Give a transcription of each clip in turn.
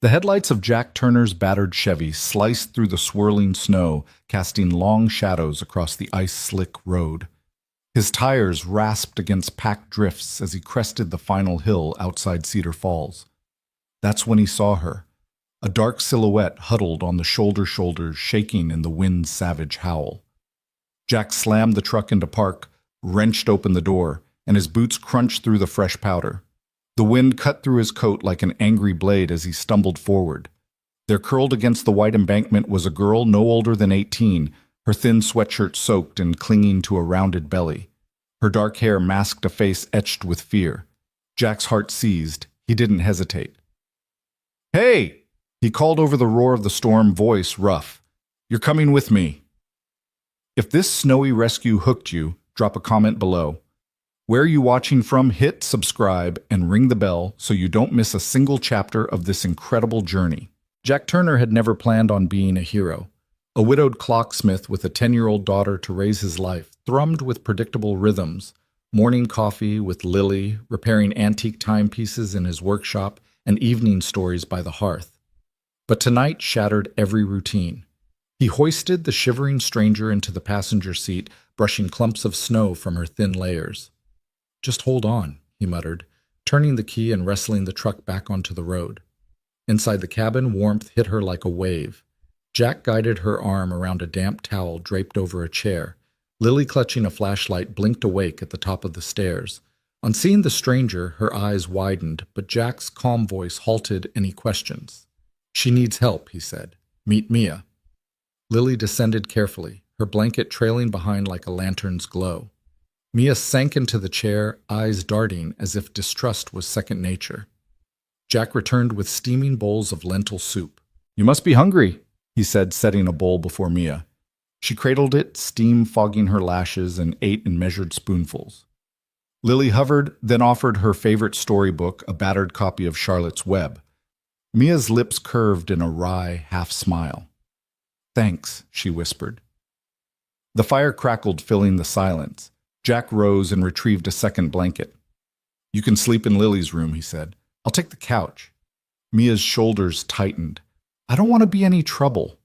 The headlights of Jack Turner's battered Chevy sliced through the swirling snow, casting long shadows across the ice-slick road. His tires rasped against packed drifts as he crested the final hill outside Cedar Falls. That's when he saw her, a dark silhouette huddled on the shoulders, shaking in the wind's savage howl. Jack slammed the truck into park, wrenched open the door, and his boots crunched through the fresh powder. The wind cut through his coat like an angry blade as he stumbled forward. There, curled against the white embankment, was a girl no older than 18, her thin sweatshirt soaked and clinging to a rounded belly. Her dark hair masked a face etched with fear. Jack's heart seized. He didn't hesitate. "Hey!" he called over the roar of the storm, voice rough. "You're coming with me." If this snowy rescue hooked you, drop a comment below. Where are you watching from? Hit subscribe and ring the bell so you don't miss a single chapter of this incredible journey. Jack Turner had never planned on being a hero. A widowed clocksmith with a 10-year-old daughter to raise his life thrummed with predictable rhythms, morning coffee with Lily, repairing antique timepieces in his workshop, and evening stories by the hearth. But tonight shattered every routine. He hoisted the shivering stranger into the passenger seat, brushing clumps of snow from her thin layers. "Just hold on," he muttered, turning the key and wrestling the truck back onto the road. Inside the cabin, warmth hit her like a wave. Jack guided her arm around a damp towel draped over a chair. Lily, clutching a flashlight, blinked awake at the top of the stairs. On seeing the stranger, her eyes widened, but Jack's calm voice halted any questions. "She needs help," he said. "Meet Mia." Lily descended carefully, her blanket trailing behind like a lantern's glow. Mia sank into the chair, eyes darting as if distrust was second nature. Jack returned with steaming bowls of lentil soup. "You must be hungry," he said, setting a bowl before Mia. She cradled it, steam fogging her lashes, and ate in measured spoonfuls. Lily hovered, then offered her favorite storybook, a battered copy of Charlotte's Web. Mia's lips curved in a wry half-smile. "Thanks," she whispered. The fire crackled, filling the silence. Jack rose and retrieved a second blanket. "You can sleep in Lily's room," he said. "I'll take the couch." Mia's shoulders tightened. "I don't want to be any trouble."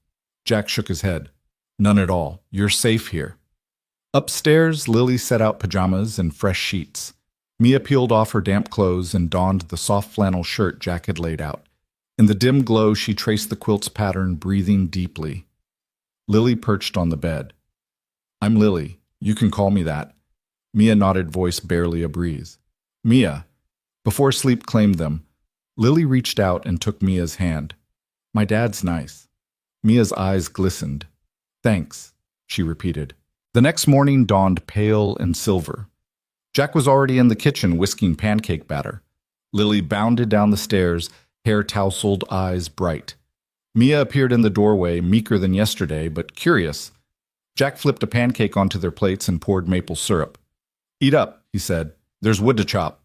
Jack shook his head. "None at all. You're safe here." Upstairs, Lily set out pajamas and fresh sheets. Mia peeled off her damp clothes and donned the soft flannel shirt Jack had laid out. In the dim glow, she traced the quilt's pattern, breathing deeply. Lily perched on the bed. "I'm Lily. You can call me that." Mia nodded, voice barely a breeze. "Mia." Before sleep claimed them, Lily reached out and took Mia's hand. "My dad's nice." Mia's eyes glistened. "Thanks," she repeated. The next morning dawned pale and silver. Jack was already in the kitchen whisking pancake batter. Lily bounded down the stairs, hair tousled, eyes bright. Mia appeared in the doorway, meeker than yesterday, but curious. Jack flipped a pancake onto their plates and poured maple syrup. "Eat up," he said. "There's wood to chop."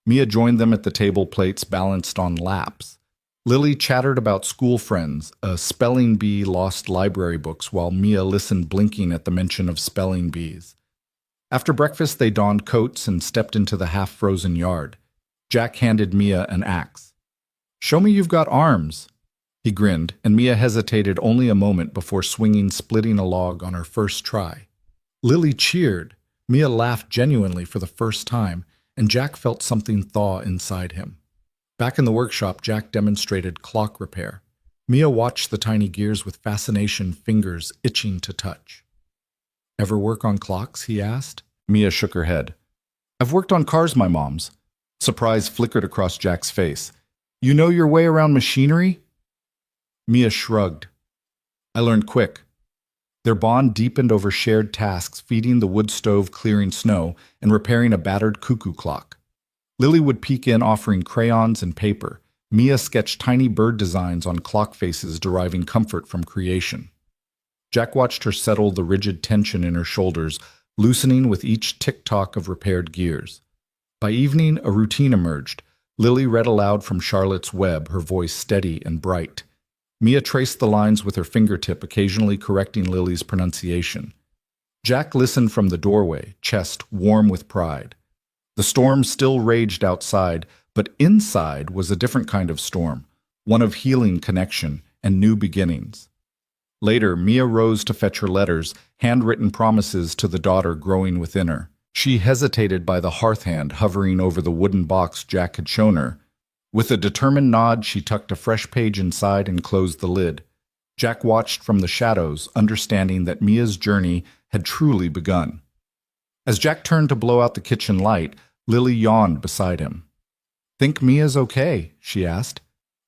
Mia joined them at the table, plates balanced on laps. Lily chattered about school friends, a spelling bee lost library books, while Mia listened, blinking at the mention of spelling bees. After breakfast, they donned coats and stepped into the half-frozen yard. Jack handed Mia an axe. "Show me you've got arms." He grinned, and Mia hesitated only a moment before splitting a log on her first try. Lily cheered. Mia laughed genuinely for the first time, and Jack felt something thaw inside him. Back in the workshop, Jack demonstrated clock repair. Mia watched the tiny gears with fascination, fingers itching to touch. "Ever work on clocks?" he asked. Mia shook her head. "I've worked on cars, my mom's." Surprise flickered across Jack's face. "You know your way around machinery?" Mia shrugged. "I learned quick." Their bond deepened over shared tasks, feeding the wood stove, clearing snow, and repairing a battered cuckoo clock. Lily would peek in, offering crayons and paper. Mia sketched tiny bird designs on clock faces, deriving comfort from creation. Jack watched her settle the rigid tension in her shoulders, loosening with each tick-tock of repaired gears. By evening, a routine emerged. Lily read aloud from Charlotte's Web, her voice steady and bright. Mia traced the lines with her fingertip, occasionally correcting Lily's pronunciation. Jack listened from the doorway, chest warm with pride. The storm still raged outside, but inside was a different kind of storm, one of healing connection and new beginnings. Later, Mia rose to fetch her letters, handwritten promises to the daughter growing within her. She hesitated by the hearth hand hovering over the wooden box Jack had shown her. With a determined nod, she tucked a fresh page inside and closed the lid. Jack watched from the shadows, understanding that Mia's journey had truly begun. As Jack turned to blow out the kitchen light, Lily yawned beside him. "Think Mia's okay?" she asked.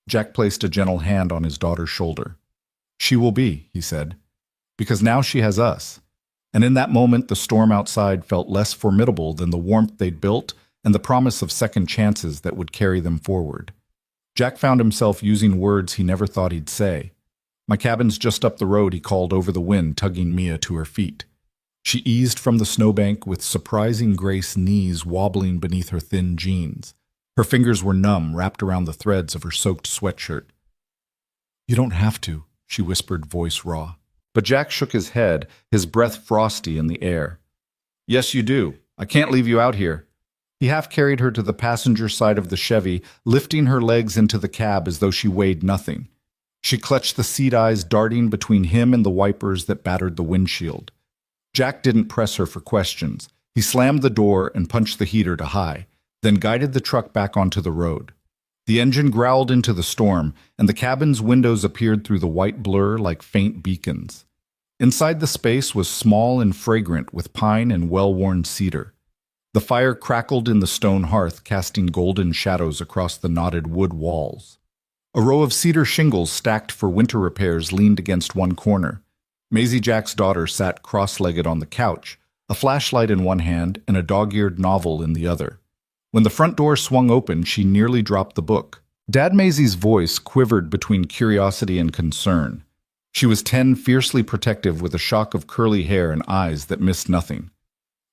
Jack placed a gentle hand on his daughter's shoulder. "She will be," he said, "because now she has us." And in that moment, the storm outside felt less formidable than the warmth they'd built and the promise of second chances that would carry them forward. Jack found himself using words he never thought he'd say. "My cabin's just up the road," he called over the wind, tugging Mia to her feet. She eased from the snowbank with surprising grace, knees wobbling beneath her thin jeans. Her fingers were numb, wrapped around the threads of her soaked sweatshirt. "You don't have to," she whispered, voice raw. But Jack shook his head, his breath frosty in the air. "Yes, you do. I can't leave you out here." He half carried her to the passenger side of the Chevy, lifting her legs into the cab as though she weighed nothing. She clutched the seat eyes darting between him and the wipers that battered the windshield. Jack didn't press her for questions. He slammed the door and punched the heater to high, then guided the truck back onto the road. The engine growled into the storm, and the cabin's windows appeared through the white blur like faint beacons. Inside the space was small and fragrant with pine and well-worn cedar. The fire crackled in the stone hearth, casting golden shadows across the knotted wood walls. A row of cedar shingles stacked for winter repairs leaned against one corner. Maisie, Jack's daughter, sat cross-legged on the couch, a flashlight in one hand and a dog-eared novel in the other. When the front door swung open, she nearly dropped the book. Dad Maisie's voice quivered between curiosity and concern. She was 10, fiercely protective with a shock of curly hair and eyes that missed nothing.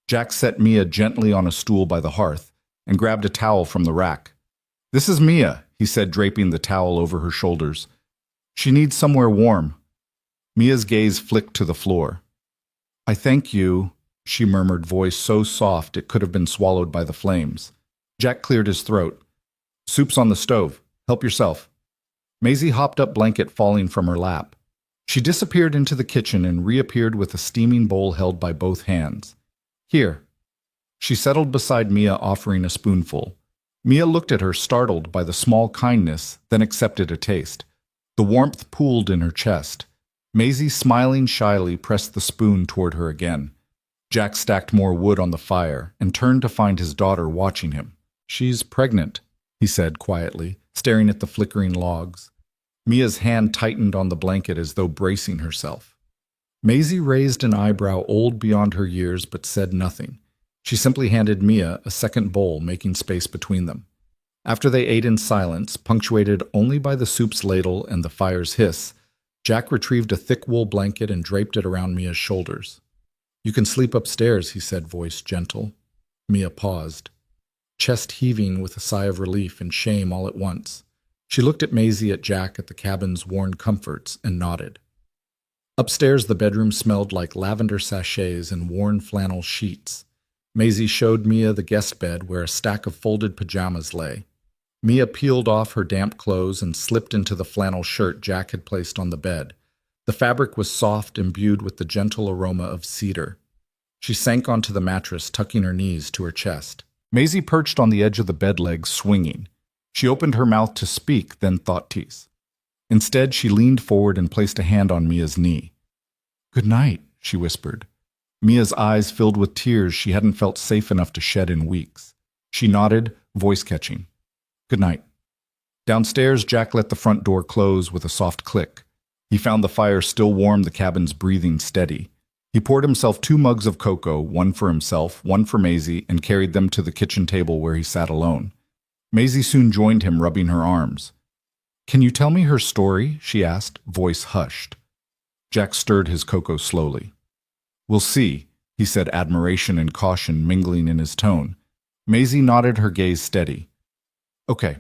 Jack set Mia gently on a stool by the hearth and grabbed a towel from the rack. "This is Mia," he said, draping the towel over her shoulders. "She needs somewhere warm." Mia's gaze flicked to the floor. "I thank you," she murmured, voice so soft it could have been swallowed by the flames. Jack cleared his throat. "Soup's on the stove. Help yourself." Maisie hopped up, blanket falling from her lap. She disappeared into the kitchen and reappeared with a steaming bowl held by both hands. "Here." She settled beside Mia, offering a spoonful. Mia looked at her, startled by the small kindness, then accepted a taste. The warmth pooled in her chest. Maisie, smiling shyly, pressed the spoon toward her again. Jack stacked more wood on the fire and turned to find his daughter watching him. "She's pregnant," he said quietly, staring at the flickering logs. Mia's hand tightened on the blanket as though bracing herself. Maisie raised an eyebrow old beyond her years but said nothing. She simply handed Mia a second bowl, making space between them. After they ate in silence, punctuated only by the soup's ladle and the fire's hiss, Jack retrieved a thick wool blanket and draped it around Mia's shoulders. "You can sleep upstairs," he said, voice gentle. Mia paused, chest heaving with a sigh of relief and shame all at once. She looked at Maisie, at Jack, at the cabin's worn comforts, and nodded. Upstairs, the bedroom smelled like lavender sachets and worn flannel sheets. Maisie showed Mia the guest bed where a stack of folded pajamas lay. Mia peeled off her damp clothes and slipped into the flannel shirt Jack had placed on the bed. The fabric was soft, imbued with the gentle aroma of cedar. She sank onto the mattress, tucking her knees to her chest. Maisie perched on the edge of the bed legs, swinging. She opened her mouth to speak, then thought tease. Instead, she leaned forward and placed a hand on Mia's knee. "Good night," she whispered. Mia's eyes filled with tears she hadn't felt safe enough to shed in weeks. She nodded, voice catching. "Good night." Downstairs, Jack let the front door close with a soft click. He found the fire still warm, the cabin's breathing steady. He poured himself 2 mugs of cocoa, one for himself, one for Maisie, and carried them to the kitchen table where he sat alone. Maisie soon joined him, rubbing her arms. "Can you tell me her story?" she asked, voice hushed. Jack stirred his cocoa slowly. "We'll see," he said, admiration and caution mingling in his tone. Maisie nodded, her gaze steady. "Okay."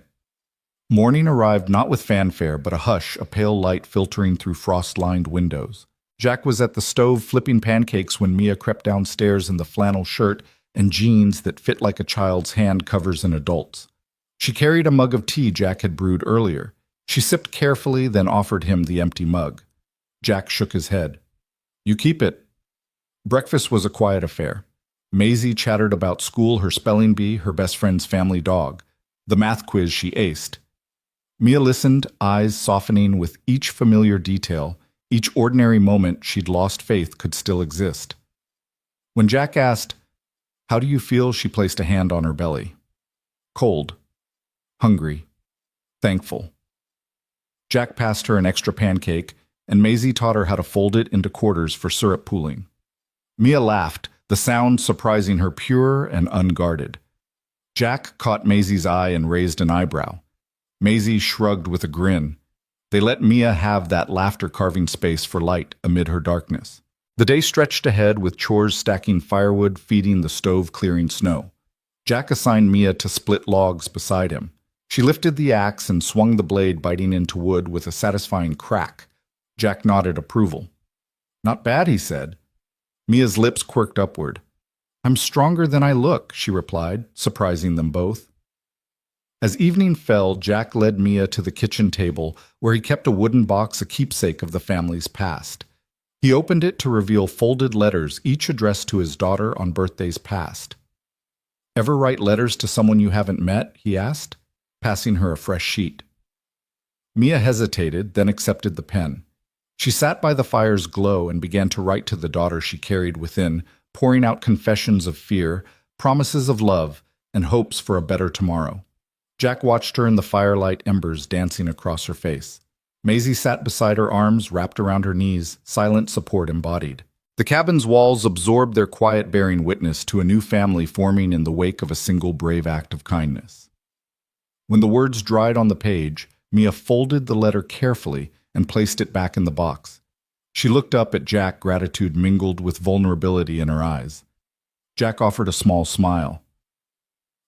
Morning arrived not with fanfare, but a hush, a pale light filtering through frost-lined windows. Jack was at the stove flipping pancakes when Mia crept downstairs in the flannel shirt and jeans that fit like a child's hand covers an adult's. She carried a mug of tea Jack had brewed earlier. She sipped carefully, then offered him the empty mug. Jack shook his head. You keep it. Breakfast was a quiet affair. Maisie chattered about school, her spelling bee, her best friend's family dog, the math quiz she aced. Mia listened, eyes softening with each familiar detail, each ordinary moment she'd lost faith could still exist. When Jack asked, "How do you feel?" she placed a hand on her belly. Cold. Hungry. Thankful. Jack passed her an extra pancake, and Maisie taught her how to fold it into quarters for syrup pooling. Mia laughed, the sound surprising her pure and unguarded. Jack caught Maisie's eye and raised an eyebrow. Maisie shrugged with a grin. They let Mia have that laughter-carving space for light amid her darkness. The day stretched ahead with chores stacking firewood, feeding the stove, clearing snow. Jack assigned Mia to split logs beside him. She lifted the axe and swung the blade, biting into wood with a satisfying crack. Jack nodded approval. Not bad, he said. Mia's lips quirked upward. I'm stronger than I look, she replied, surprising them both. As evening fell, Jack led Mia to the kitchen table, where he kept a wooden box, a keepsake of the family's past. He opened it to reveal folded letters, each addressed to his daughter on birthdays past. Ever write letters to someone you haven't met? He asked, passing her a fresh sheet. Mia hesitated, then accepted the pen. She sat by the fire's glow and began to write to the daughter she carried within, pouring out confessions of fear, promises of love, and hopes for a better tomorrow. Jack watched her in the firelight, embers dancing across her face. Maisie sat beside her, arms wrapped around her knees, silent support embodied. The cabin's walls absorbed their quiet, bearing witness to a new family forming in the wake of a single brave act of kindness. When the words dried on the page, Mia folded the letter carefully and placed it back in the box. She looked up at Jack, gratitude mingled with vulnerability in her eyes. Jack offered a small smile.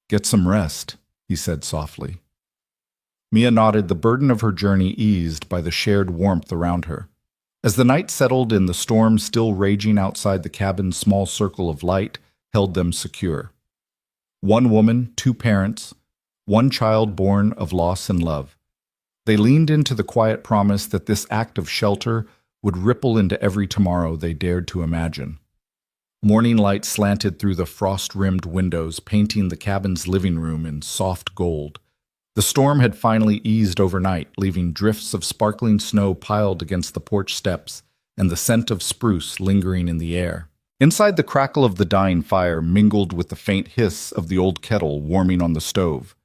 Get some rest, he said softly. Mia nodded, the burden of her journey eased by the shared warmth around her. As the night settled in, the storm still raging outside the cabin's small circle of light held them secure. One woman, two parents, one child born of loss and love. They leaned into the quiet promise that this act of shelter would ripple into every tomorrow they dared to imagine. Morning light slanted through the frost-rimmed windows, painting the cabin's living room in soft gold. The storm had finally eased overnight, leaving drifts of sparkling snow piled against the porch steps and the scent of spruce lingering in the air. Inside, the crackle of the dying fire mingled with the faint hiss of the old kettle warming on the stove.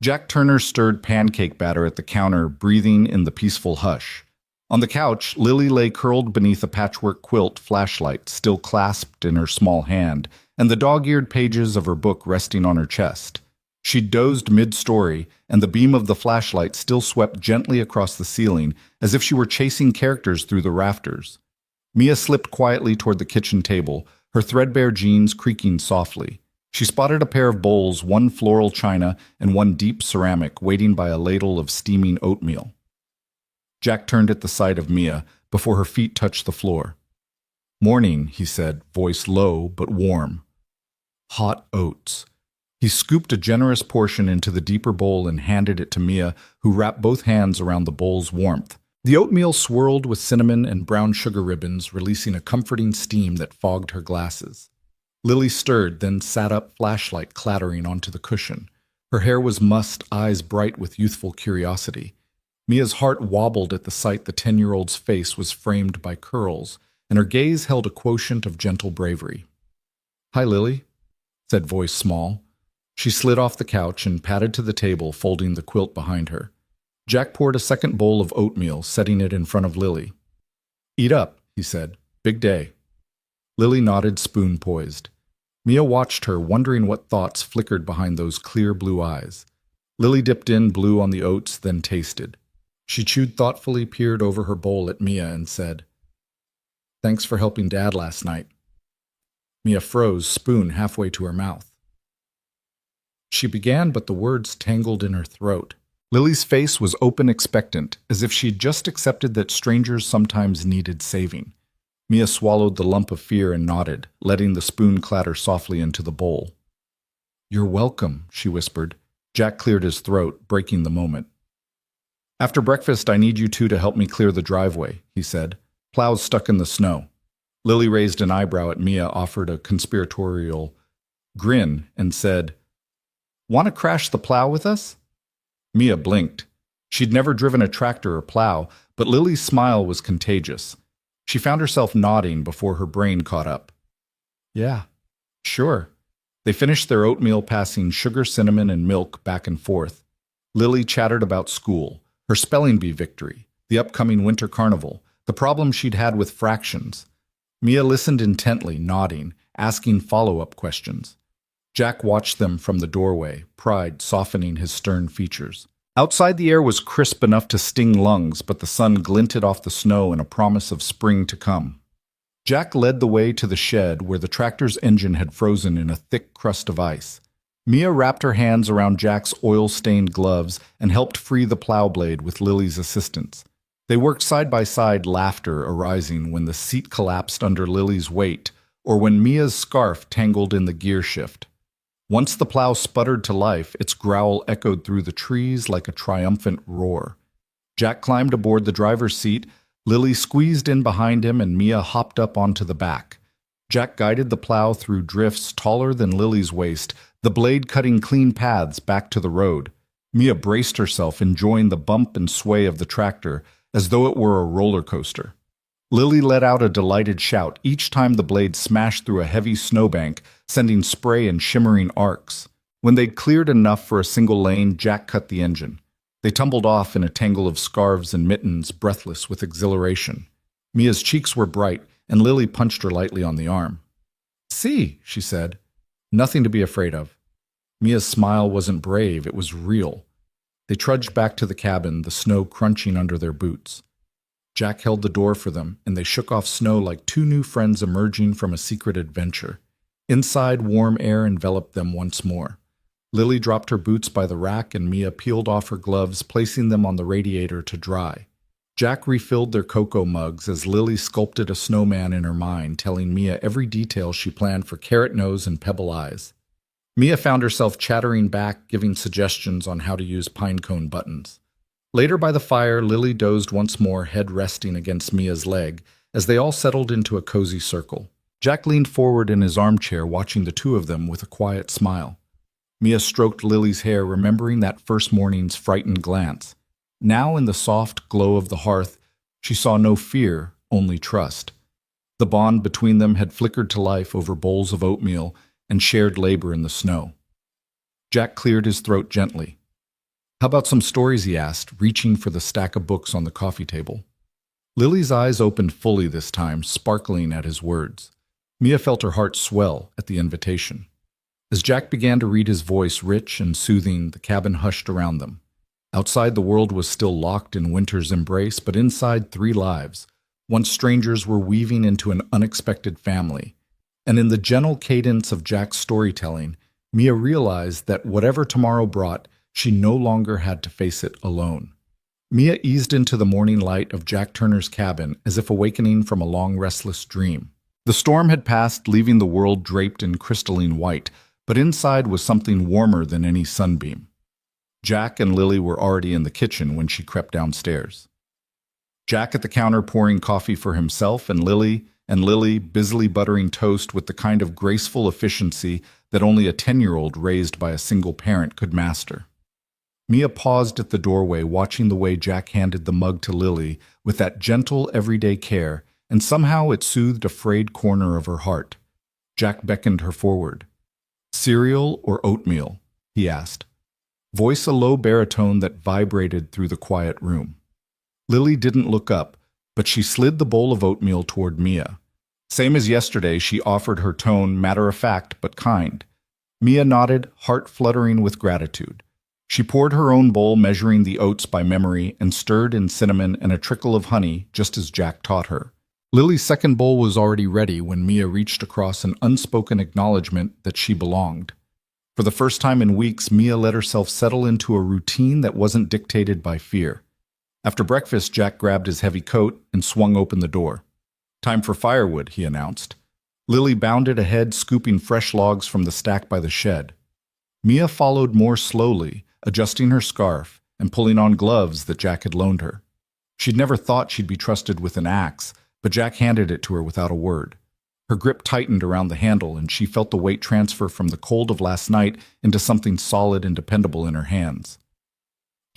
Jack Turner stirred pancake batter at the counter, breathing in the peaceful hush. On the couch, Lily lay curled beneath a patchwork quilt, flashlight still clasped in her small hand, and the dog-eared pages of her book resting on her chest. She dozed mid-story, and the beam of the flashlight still swept gently across the ceiling, as if she were chasing characters through the rafters. Mia slipped quietly toward the kitchen table, her threadbare jeans creaking softly. She spotted a pair of bowls, one floral china and one deep ceramic, waiting by a ladle of steaming oatmeal. Jack turned at the sight of Mia before her feet touched the floor. Morning, he said, voice low but warm. Hot oats. He scooped a generous portion into the deeper bowl and handed it to Mia, who wrapped both hands around the bowl's warmth. The oatmeal swirled with cinnamon and brown sugar ribbons, releasing a comforting steam that fogged her glasses. Lily stirred, then sat up, flashlight clattering onto the cushion. Her hair was mussed, eyes bright with youthful curiosity. Mia's heart wobbled at the sight the 10-year-old's face was framed by curls, and her gaze held a quotient of gentle bravery. "Hi, Lily," said voice small. She slid off the couch and padded to the table, folding the quilt behind her. Jack poured a second bowl of oatmeal, setting it in front of Lily. "Eat up," he said. "Big day." Lily nodded, spoon poised. Mia watched her, wondering what thoughts flickered behind those clear blue eyes. Lily dipped in blue on the oats, then tasted. She chewed thoughtfully, peered over her bowl at Mia, and said, "Thanks for helping Dad last night." Mia froze, spoon halfway to her mouth. She began, but the words tangled in her throat. Lily's face was open, expectant, as if she'd just accepted that strangers sometimes needed saving. Mia swallowed the lump of fear and nodded, letting the spoon clatter softly into the bowl. "You're welcome," she whispered. Jack cleared his throat, breaking the moment. After breakfast, I need you two to help me clear the driveway, he said. Plow's stuck in the snow. Lily raised an eyebrow at Mia, offered a conspiratorial grin, and said, "Want to crash the plow with us?" Mia blinked. She'd never driven a tractor or plow, but Lily's smile was contagious. She found herself nodding before her brain caught up. Yeah, sure. They finished their oatmeal, passing sugar, cinnamon, and milk back and forth. Lily chattered about school, her spelling bee victory, the upcoming winter carnival, the problem she'd had with fractions. Mia listened intently, nodding, asking follow-up questions. Jack watched them from the doorway, pride softening his stern features. Outside, the air was crisp enough to sting lungs, but the sun glinted off the snow in a promise of spring to come. Jack led the way to the shed where the tractor's engine had frozen in a thick crust of ice. Mia wrapped her hands around Jack's oil-stained gloves and helped free the plow blade with Lily's assistance. They worked side by side, laughter arising when the seat collapsed under Lily's weight or when Mia's scarf tangled in the gear shift. Once the plow sputtered to life, its growl echoed through the trees like a triumphant roar. Jack climbed aboard the driver's seat, Lily squeezed in behind him, and Mia hopped up onto the back. Jack guided the plow through drifts taller than Lily's waist, the blade cutting clean paths back to the road. Mia braced herself, enjoying the bump and sway of the tractor, as though it were a roller coaster. Lily let out a delighted shout each time the blade smashed through a heavy snowbank, sending spray and shimmering arcs. When they'd cleared enough for a single lane, Jack cut the engine. They tumbled off in a tangle of scarves and mittens, breathless with exhilaration. Mia's cheeks were bright, and Lily punched her lightly on the arm. "See," she said. "Nothing to be afraid of." Mia's smile wasn't brave, it was real. They trudged back to the cabin, the snow crunching under their boots. Jack held the door for them, and they shook off snow like two new friends emerging from a secret adventure. Inside, warm air enveloped them once more. Lily dropped her boots by the rack, and Mia peeled off her gloves, placing them on the radiator to dry. Jack refilled their cocoa mugs as Lily sculpted a snowman in her mind, telling Mia every detail she planned for Carrot Nose and Pebble Eyes. Mia found herself chattering back, giving suggestions on how to use pinecone buttons. Later by the fire, Lily dozed once more, head resting against Mia's leg, as they all settled into a cozy circle. Jack leaned forward in his armchair, watching the two of them with a quiet smile. Mia stroked Lily's hair, remembering that first morning's frightened glance. Now, in the soft glow of the hearth, she saw no fear, only trust. The bond between them had flickered to life over bowls of oatmeal and shared labor in the snow. Jack cleared his throat gently. "How about some stories?" he asked, reaching for the stack of books on the coffee table. Lily's eyes opened fully this time, sparkling at his words. Mia felt her heart swell at the invitation. As Jack began to read, his voice rich and soothing, the cabin hushed around them. Outside, the world was still locked in winter's embrace, but inside, three lives. Once strangers were weaving into an unexpected family. And in the gentle cadence of Jack's storytelling, Mia realized that whatever tomorrow brought, she no longer had to face it alone. Mia eased into the morning light of Jack Turner's cabin as if awakening from a long, restless dream. The storm had passed, leaving the world draped in crystalline white, but inside was something warmer than any sunbeam. Jack and Lily were already in the kitchen when she crept downstairs. Jack at the counter pouring coffee for himself, and Lily busily buttering toast with the kind of graceful efficiency that only a 10-year-old raised by a single parent could master. Mia paused at the doorway, watching the way Jack handed the mug to Lily with that gentle, everyday care, and somehow it soothed a frayed corner of her heart. Jack beckoned her forward. "Cereal or oatmeal?" he asked. Voice a low baritone that vibrated through the quiet room. Lily didn't look up, but she slid the bowl of oatmeal toward Mia. Same as yesterday, she offered, her tone matter-of-fact but kind. Mia nodded, heart fluttering with gratitude. She poured her own bowl, measuring the oats by memory, and stirred in cinnamon and a trickle of honey, just as Jack taught her. Lily's second bowl was already ready when Mia reached across an unspoken acknowledgement that she belonged. For the first time in weeks, Mia let herself settle into a routine that wasn't dictated by fear. After breakfast, Jack grabbed his heavy coat and swung open the door. "Time for firewood," he announced. Lily bounded ahead, scooping fresh logs from the stack by the shed. Mia followed more slowly, adjusting her scarf, and pulling on gloves that Jack had loaned her. She'd never thought she'd be trusted with an axe, but Jack handed it to her without a word. Her grip tightened around the handle, and she felt the weight transfer from the cold of last night into something solid and dependable in her hands.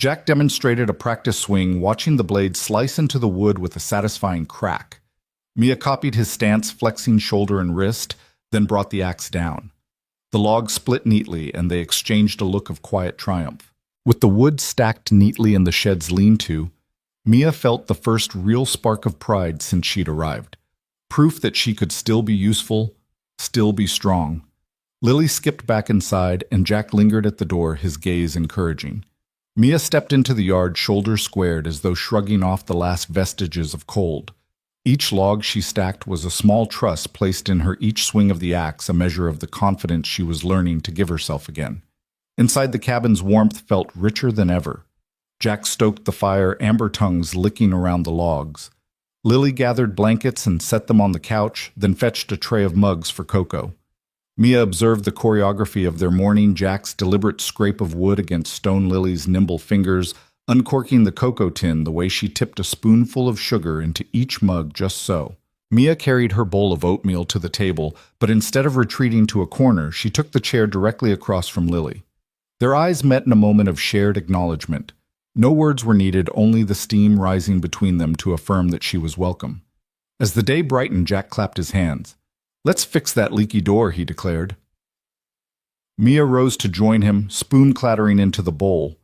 Jack demonstrated a practice swing, watching the blade slice into the wood with a satisfying crack. Mia copied his stance, flexing shoulder and wrist, then brought the axe down. The log split neatly, and they exchanged a look of quiet triumph. With the wood stacked neatly in the shed's lean-to, Mia felt the first real spark of pride since she'd arrived. Proof that she could still be useful, still be strong. Lily skipped back inside, and Jack lingered at the door, his gaze encouraging. Mia stepped into the yard, shoulders squared, as though shrugging off the last vestiges of cold. Each log she stacked was a small truss placed in her each swing of the axe, a measure of the confidence she was learning to give herself again. Inside the cabin's warmth felt richer than ever. Jack stoked the fire, amber tongues licking around the logs. Lily gathered blankets and set them on the couch, then fetched a tray of mugs for Coco. Mia observed the choreography of their morning, Jack's deliberate scrape of wood against Stone Lily's nimble fingers, uncorking the cocoa tin the way she tipped a spoonful of sugar into each mug just so. Mia carried her bowl of oatmeal to the table, but instead of retreating to a corner, she took the chair directly across from Lily. Their eyes met in a moment of shared acknowledgement. No words were needed, only the steam rising between them to affirm that she was welcome. As the day brightened, Jack clapped his hands. "Let's fix that leaky door," he declared. Mia rose to join him, spoon clattering into the bowl.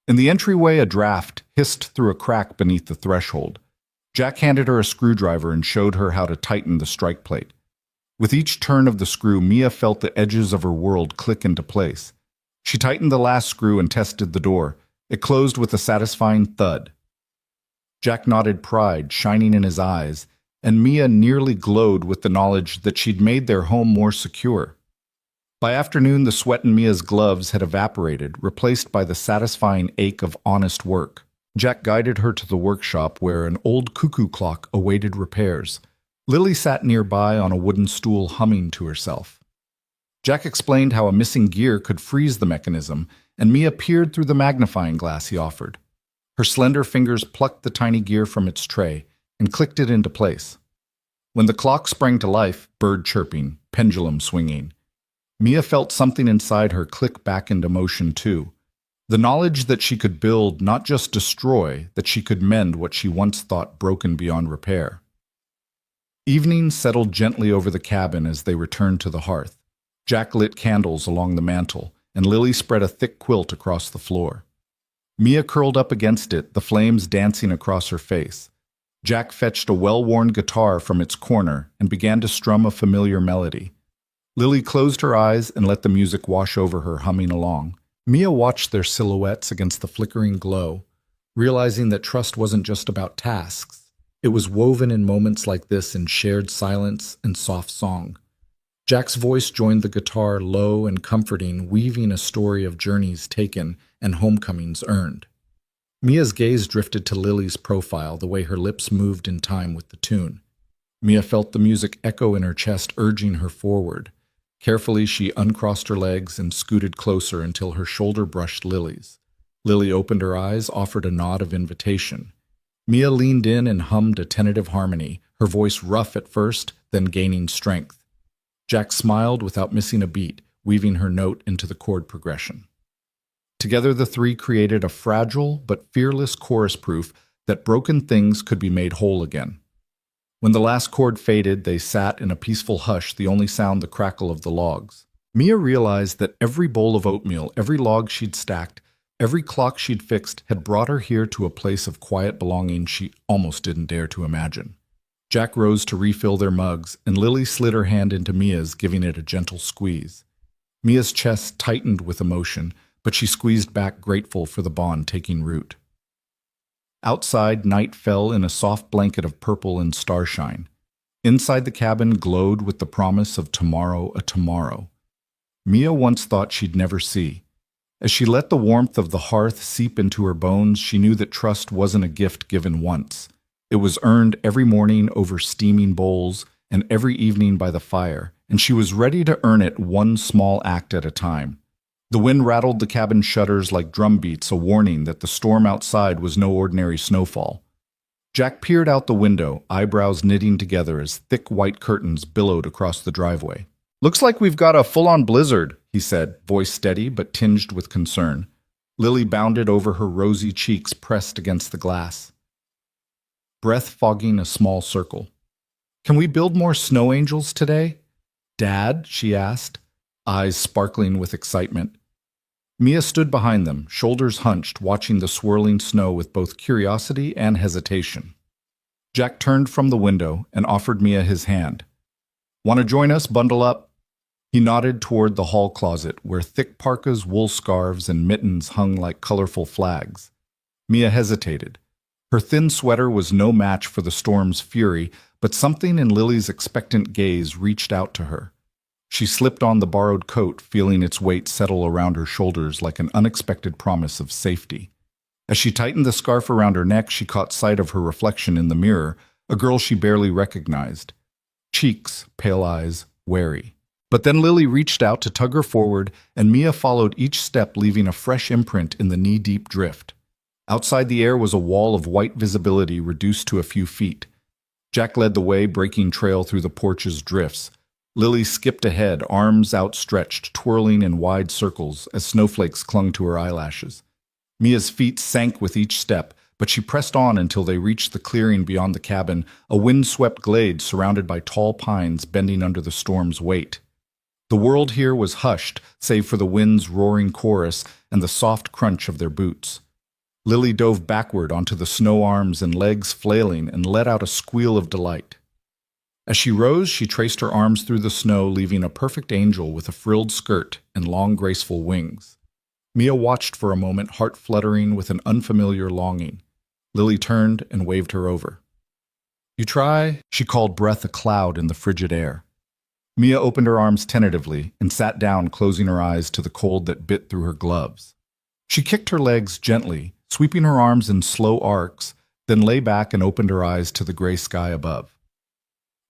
In the entryway, a draft hissed through a crack beneath the threshold. Jack handed her a screwdriver and showed her how to tighten the strike plate. With each turn of the screw, Mia felt the edges of her world click into place. She tightened the last screw and tested the door. It closed with a satisfying thud. Jack nodded, pride shining in his eyes, and Mia nearly glowed with the knowledge that she'd made their home more secure. By afternoon, the sweat in Mia's gloves had evaporated, replaced by the satisfying ache of honest work. Jack guided her to the workshop where an old cuckoo clock awaited repairs. Lily sat nearby on a wooden stool, humming to herself. Jack explained how a missing gear could freeze the mechanism, and Mia peered through the magnifying glass he offered. Her slender fingers plucked the tiny gear from its tray and clicked it into place. When the clock sprang to life, bird chirping, pendulum swinging, Mia felt something inside her click back into motion too. The knowledge that she could build, not just destroy, that she could mend what she once thought broken beyond repair. Evening settled gently over the cabin as they returned to the hearth. Jack lit candles along the mantel, and Lily spread a thick quilt across the floor. Mia curled up against it, the flames dancing across her face. Jack fetched a well-worn guitar from its corner and began to strum a familiar melody. Lily closed her eyes and let the music wash over her, humming along. Mia watched their silhouettes against the flickering glow, realizing that trust wasn't just about tasks. It was woven in moments like this, in shared silence and soft song. Jack's voice joined the guitar, low and comforting, weaving a story of journeys taken and homecomings earned. Mia's gaze drifted to Lily's profile, the way her lips moved in time with the tune. Mia felt the music echo in her chest, urging her forward. Carefully, she uncrossed her legs and scooted closer until her shoulder brushed Lily's. Lily opened her eyes, offered a nod of invitation. Mia leaned in and hummed a tentative harmony, her voice rough at first, then gaining strength. Jack smiled without missing a beat, weaving her note into the chord progression. Together, the three created a fragile but fearless chorus, proof that broken things could be made whole again. When the last chord faded, they sat in a peaceful hush, the only sound the crackle of the logs. Mia realized that every bowl of oatmeal, every log she'd stacked, every clock she'd fixed had brought her here to a place of quiet belonging she almost didn't dare to imagine. Jack rose to refill their mugs, and Lily slid her hand into Mia's, giving it a gentle squeeze. Mia's chest tightened with emotion, but she squeezed back, grateful for the bond taking root. Outside, night fell in a soft blanket of purple and starshine. Inside, the cabin glowed with the promise of tomorrow, a tomorrow Mia once thought she'd never see. As she let the warmth of the hearth seep into her bones, she knew that trust wasn't a gift given once. It was earned every morning over steaming bowls and every evening by the fire, and she was ready to earn it one small act at a time. The wind rattled the cabin shutters like drum beats, a warning that the storm outside was no ordinary snowfall. Jack peered out the window, eyebrows knitting together as thick white curtains billowed across the driveway. "Looks like we've got a full-on blizzard," he said, voice steady but tinged with concern. Lily bounded over, her rosy cheeks pressed against the glass, breath fogging a small circle. "Can we build more snow angels today?" "Dad?" she asked, eyes sparkling with excitement. Mia stood behind them, shoulders hunched, watching the swirling snow with both curiosity and hesitation. Jack turned from the window and offered Mia his hand. "Want to join us? Bundle up." He nodded toward the hall closet, where thick parkas, wool scarves, and mittens hung like colorful flags. Mia hesitated. Her thin sweater was no match for the storm's fury, but something in Lily's expectant gaze reached out to her. She slipped on the borrowed coat, feeling its weight settle around her shoulders like an unexpected promise of safety. As she tightened the scarf around her neck, she caught sight of her reflection in the mirror, a girl she barely recognized. Cheeks, pale eyes, wary. But then Lily reached out to tug her forward, and Mia followed each step, leaving a fresh imprint in the knee-deep drift. Outside, the air was a wall of white visibility reduced to a few feet. Jack led the way, breaking trail through the porch's drifts. Lily skipped ahead, arms outstretched, twirling in wide circles as snowflakes clung to her eyelashes. Mia's feet sank with each step, but she pressed on until they reached the clearing beyond the cabin, a wind-swept glade surrounded by tall pines bending under the storm's weight. The world here was hushed, save for the wind's roaring chorus and the soft crunch of their boots. Lily dove backward onto the snow, arms and legs flailing, and let out a squeal of delight. As she rose, she traced her arms through the snow, leaving a perfect angel with a frilled skirt and long, graceful wings. Mia watched for a moment, heart fluttering with an unfamiliar longing. Lily turned and waved her over. "You try?" she called, breath a cloud in the frigid air. Mia opened her arms tentatively and sat down, closing her eyes to the cold that bit through her gloves. She kicked her legs gently, sweeping her arms in slow arcs, then lay back and opened her eyes to the gray sky above.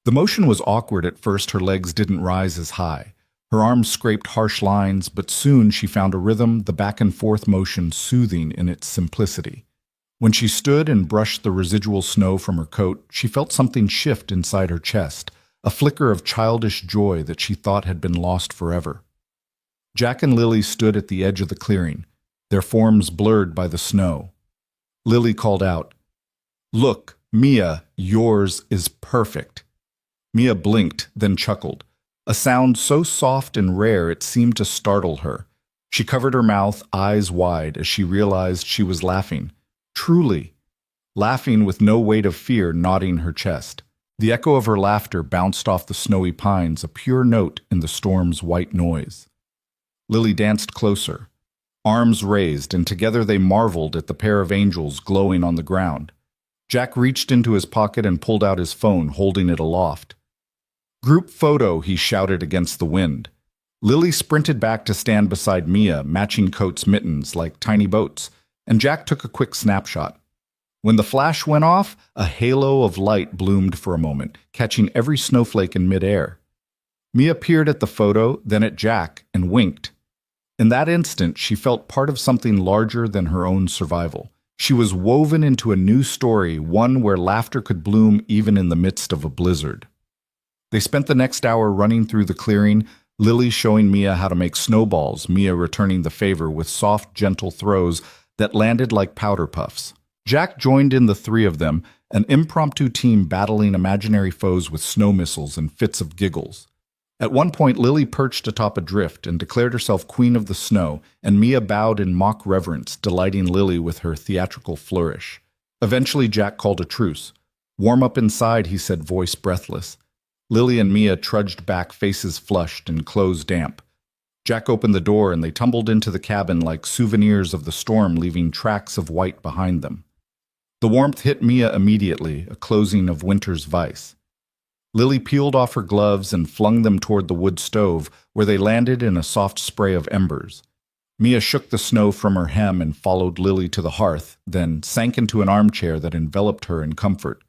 The motion was awkward at first. Her legs didn't rise as high. Her arms scraped harsh lines, but soon she found a rhythm, the back-and-forth motion soothing in its simplicity. When she stood and brushed the residual snow from her coat, she felt something shift inside her chest, a flicker of childish joy that she thought had been lost forever. Jack and Lily stood at the edge of the clearing, their forms blurred by the snow. Lily called out, "Look, Mia, yours is perfect." Mia blinked, then chuckled, a sound so soft and rare it seemed to startle her. She covered her mouth, eyes wide, as she realized she was laughing. Truly, laughing with no weight of fear knotting her chest. The echo of her laughter bounced off the snowy pines, a pure note in the storm's white noise. Lily danced closer, arms raised, and together they marveled at the pair of angels glowing on the ground. Jack reached into his pocket and pulled out his phone, holding it aloft. "Group photo," he shouted against the wind. Lily sprinted back to stand beside Mia, matching coats, mittens like tiny boats, and Jack took a quick snapshot. When the flash went off, a halo of light bloomed for a moment, catching every snowflake in midair. Mia peered at the photo, then at Jack, and winked. In that instant, she felt part of something larger than her own survival. She was woven into a new story, one where laughter could bloom even in the midst of a blizzard. They spent the next hour running through the clearing, Lily showing Mia how to make snowballs, Mia returning the favor with soft, gentle throws that landed like powder puffs. Jack joined in the three of them, an impromptu team battling imaginary foes with snow missiles and fits of giggles. At one point, Lily perched atop a drift and declared herself queen of the snow, and Mia bowed in mock reverence, delighting Lily with her theatrical flourish. Eventually, Jack called a truce. "Warm up inside," he said, voice breathless. Lily and Mia trudged back, faces flushed and clothes damp. Jack opened the door and they tumbled into the cabin like souvenirs of the storm, leaving tracks of white behind them. The warmth hit Mia immediately, a closing of winter's vice. Lily peeled off her gloves and flung them toward the wood stove, where they landed in a soft spray of embers. Mia shook the snow from her hem and followed Lily to the hearth, then sank into an armchair that enveloped her in comfort.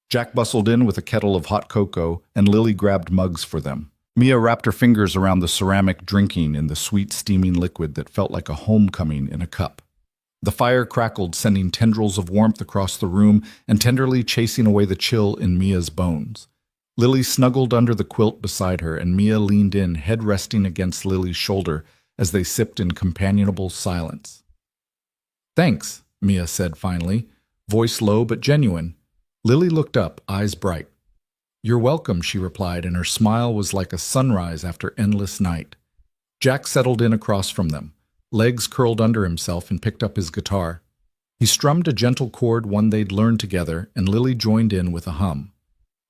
Jack bustled in with a kettle of hot cocoa, and Lily grabbed mugs for them. Mia wrapped her fingers around the ceramic, drinking in the sweet, steaming liquid that felt like a homecoming in a cup. The fire crackled, sending tendrils of warmth across the room and tenderly chasing away the chill in Mia's bones. Lily snuggled under the quilt beside her, and Mia leaned in, head resting against Lily's shoulder as they sipped in companionable silence. "Thanks," Mia said finally, voice low but genuine. Lily looked up, eyes bright. "You're welcome," she replied, and her smile was like a sunrise after endless night. Jack settled in across from them, legs curled under himself, and picked up his guitar. He strummed a gentle chord, one they'd learned together, and Lily joined in with a hum.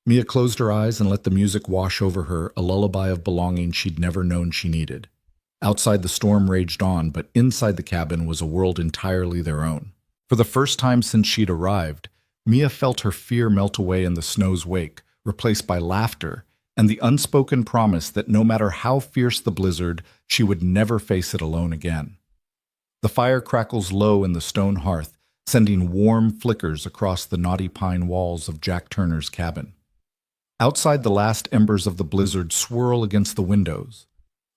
Mia closed her eyes and let the music wash over her, a lullaby of belonging she'd never known she needed. Outside, the storm raged on, but inside the cabin was a world entirely their own. For the first time since she'd arrived, Mia felt her fear melt away in the snow's wake, replaced by laughter and the unspoken promise that no matter how fierce the blizzard, she would never face it alone again. The fire crackles low in the stone hearth, sending warm flickers across the knotty pine walls of Jack Turner's cabin. Outside, the last embers of the blizzard swirl against the windows,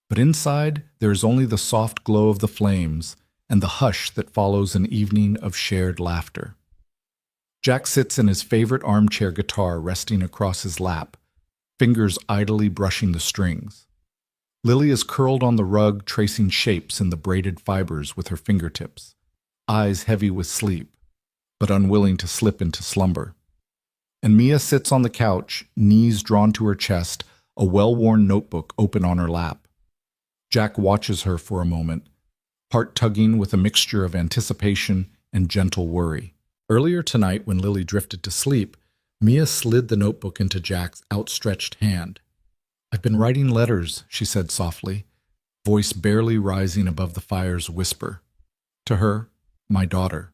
but inside there is only the soft glow of the flames and the hush that follows an evening of shared laughter. Jack sits in his favorite armchair, guitar resting across his lap, fingers idly brushing the strings. Lily is curled on the rug, tracing shapes in the braided fibers with her fingertips, eyes heavy with sleep, but unwilling to slip into slumber. And Mia sits on the couch, knees drawn to her chest, a well-worn notebook open on her lap. Jack watches her for a moment, heart tugging with a mixture of anticipation and gentle worry. Earlier tonight, when Lily drifted to sleep, Mia slid the notebook into Jack's outstretched hand. "I've been writing letters," she said softly, voice barely rising above the fire's whisper. "To her, my daughter."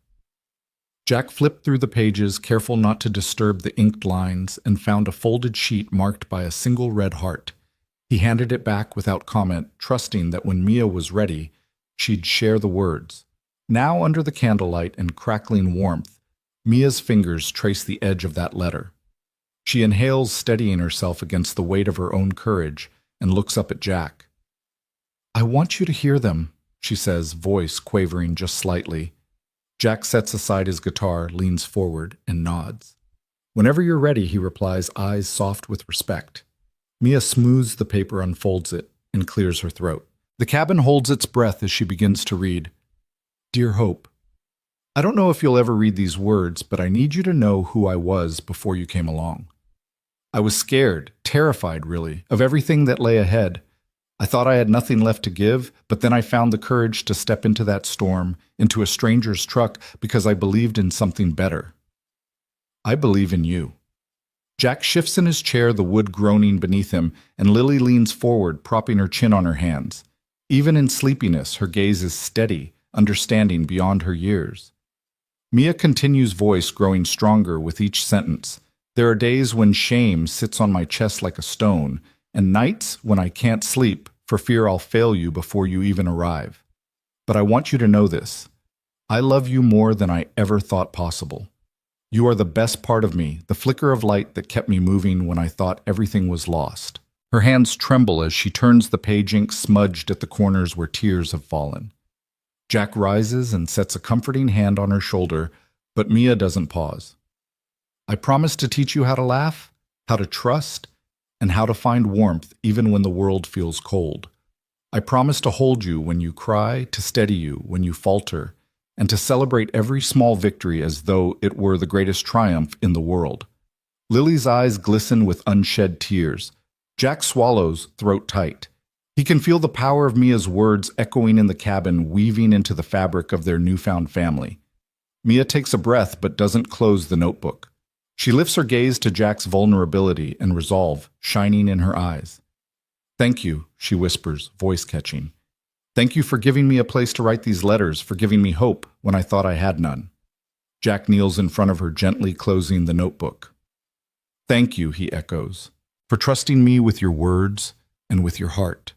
Jack flipped through the pages, careful not to disturb the inked lines, and found a folded sheet marked by a single red heart. He handed it back without comment, trusting that when Mia was ready, she'd share the words. Now, under the candlelight and crackling warmth, Mia's fingers trace the edge of that letter. She inhales, steadying herself against the weight of her own courage, and looks up at Jack. "I want you to hear them," she says, voice quavering just slightly. Jack sets aside his guitar, leans forward, and nods. "Whenever you're ready," he replies, eyes soft with respect. Mia smooths the paper, unfolds it, and clears her throat. The cabin holds its breath as she begins to read. "Dear Hope, I don't know if you'll ever read these words, but I need you to know who I was before you came along. I was scared, terrified really, of everything that lay ahead. I thought I had nothing left to give, but then I found the courage to step into that storm, into a stranger's truck, because I believed in something better. I believe in you." Jack shifts in his chair, the wood groaning beneath him, and Lily leans forward, propping her chin on her hands. Even in sleepiness, her gaze is steady, understanding beyond her years. Mia continues, voice growing stronger with each sentence. "There are days when shame sits on my chest like a stone, and nights when I can't sleep for fear I'll fail you before you even arrive. But I want you to know this. I love you more than I ever thought possible. You are the best part of me, the flicker of light that kept me moving when I thought everything was lost." Her hands tremble as she turns the page, ink smudged at the corners where tears have fallen. Jack rises and sets a comforting hand on her shoulder, but Mia doesn't pause. "I promise to teach you how to laugh, how to trust, and how to find warmth even when the world feels cold. I promise to hold you when you cry, to steady you when you falter, and to celebrate every small victory as though it were the greatest triumph in the world." Lily's eyes glisten with unshed tears. Jack swallows, throat tight. He can feel the power of Mia's words echoing in the cabin, weaving into the fabric of their newfound family. Mia takes a breath but doesn't close the notebook. She lifts her gaze to Jack's vulnerability and resolve shining in her eyes. "Thank you," she whispers, voice catching. "Thank you for giving me a place to write these letters, for giving me hope when I thought I had none." Jack kneels in front of her, gently closing the notebook. "Thank you," he echoes, "for trusting me with your words and with your heart."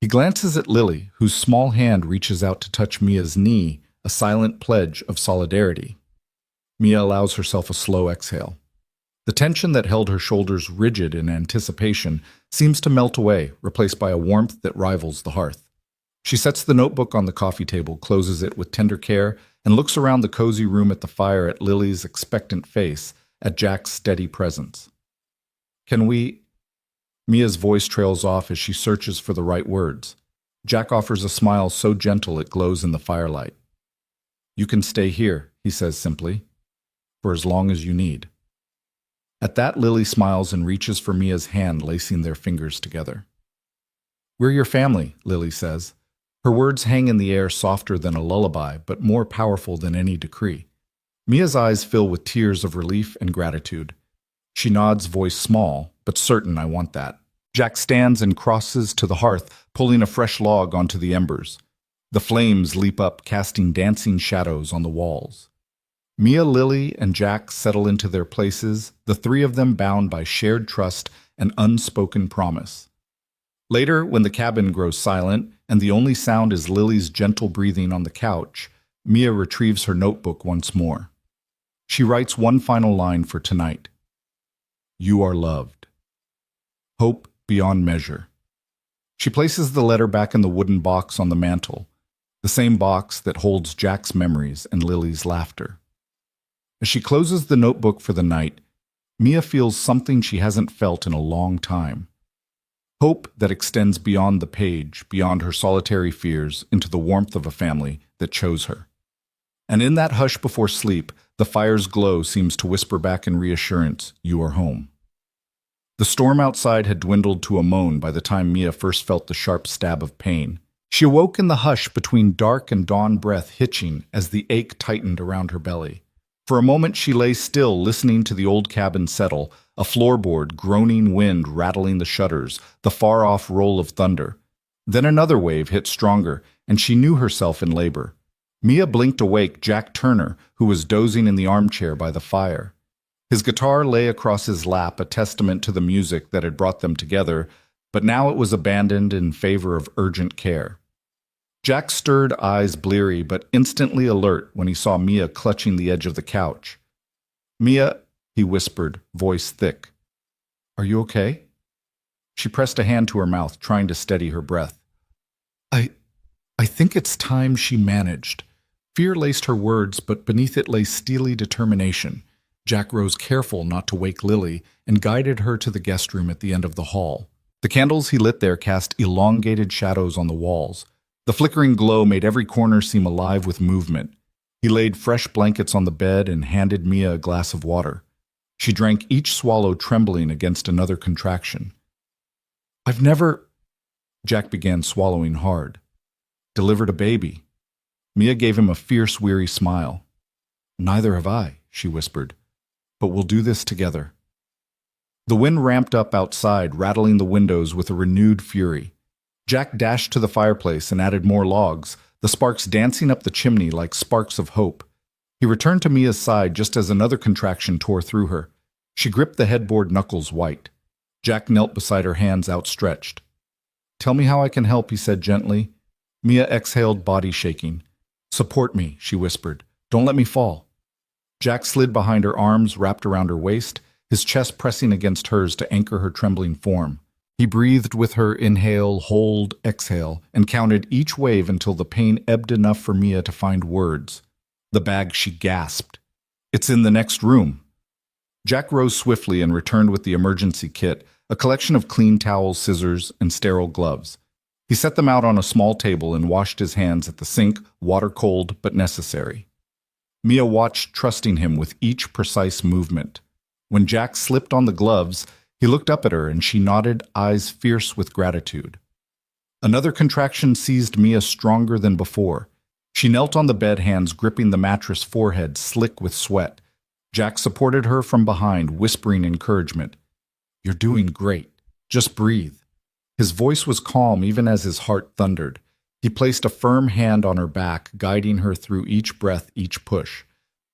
He glances at Lily, whose small hand reaches out to touch Mia's knee, a silent pledge of solidarity. Mia allows herself a slow exhale. The tension that held her shoulders rigid in anticipation seems to melt away, replaced by a warmth that rivals the hearth. She sets the notebook on the coffee table, closes it with tender care, and looks around the cozy room at the fire, at Lily's expectant face, at Jack's steady presence. Can we... Mia's voice trails off as she searches for the right words. Jack offers a smile so gentle it glows in the firelight. You can stay here, he says simply, for as long as you need. At that, Lily smiles and reaches for Mia's hand, lacing their fingers together. We're your family, Lily says. Her words hang in the air, softer than a lullaby, but more powerful than any decree. Mia's eyes fill with tears of relief and gratitude. She nods, voice small, but certain, I want that. Jack stands and crosses to the hearth, pulling a fresh log onto the embers. The flames leap up, casting dancing shadows on the walls. Mia, Lily, and Jack settle into their places, the three of them bound by shared trust and unspoken promise. Later, when the cabin grows silent and the only sound is Lily's gentle breathing on the couch, Mia retrieves her notebook once more. She writes one final line for tonight. You are loved. Hope beyond measure. She places the letter back in the wooden box on the mantel, the same box that holds Jack's memories and Lily's laughter. As she closes the notebook for the night, Mia feels something she hasn't felt in a long time. Hope that extends beyond the page, beyond her solitary fears, into the warmth of a family that chose her. And in that hush before sleep, the fire's glow seems to whisper back in reassurance, you are home. The storm outside had dwindled to a moan by the time Mia first felt the sharp stab of pain. She awoke in the hush between dark and dawn, breath hitching as the ache tightened around her belly. For a moment she lay still, listening to the old cabin settle, a floorboard, groaning wind rattling the shutters, the far-off roll of thunder. Then another wave hit stronger, and she knew herself in labor. Mia blinked awake Jack Turner, who was dozing in the armchair by the fire. His guitar lay across his lap, a testament to the music that had brought them together, but now it was abandoned in favor of urgent care. Jack stirred, eyes bleary but instantly alert when he saw Mia clutching the edge of the couch. Mia, he whispered, voice thick. Are you okay? She pressed a hand to her mouth, trying to steady her breath. I think it's time, she managed. Fear laced her words, but beneath it lay steely determination. Jack rose careful not to wake Lily and guided her to the guest room at the end of the hall. The candles he lit there cast elongated shadows on the walls. The flickering glow made every corner seem alive with movement. He laid fresh blankets on the bed and handed Mia a glass of water. She drank each swallow, trembling against another contraction. I've never... Jack began swallowing hard. Delivered a baby. Mia gave him a fierce, weary smile. Neither have I, she whispered. But we'll do this together. The wind ramped up outside, rattling the windows with a renewed fury. Jack dashed to the fireplace and added more logs, the sparks dancing up the chimney like sparks of hope. He returned to Mia's side just as another contraction tore through her. She gripped the headboard, knuckles white. Jack knelt beside her, hands outstretched. Tell me how I can help, he said gently. Mia exhaled, body shaking. Support me, she whispered. Don't let me fall. Jack slid behind her, arms wrapped around her waist, his chest pressing against hers to anchor her trembling form. He breathed with her, inhale, hold, exhale, and counted each wave until the pain ebbed enough for Mia to find words. The bag, she gasped. It's in the next room. Jack rose swiftly and returned with the emergency kit, a collection of clean towels, scissors, and sterile gloves. He set them out on a small table and washed his hands at the sink, water cold but necessary. Mia watched, trusting him with each precise movement. When Jack slipped on the gloves, he looked up at her and she nodded, eyes fierce with gratitude. Another contraction seized Mia stronger than before. She knelt on the bed, hands gripping the mattress, forehead slick with sweat. Jack supported her from behind, whispering encouragement. You're doing great. Just breathe. His voice was calm even as his heart thundered. He placed a firm hand on her back, guiding her through each breath, each push.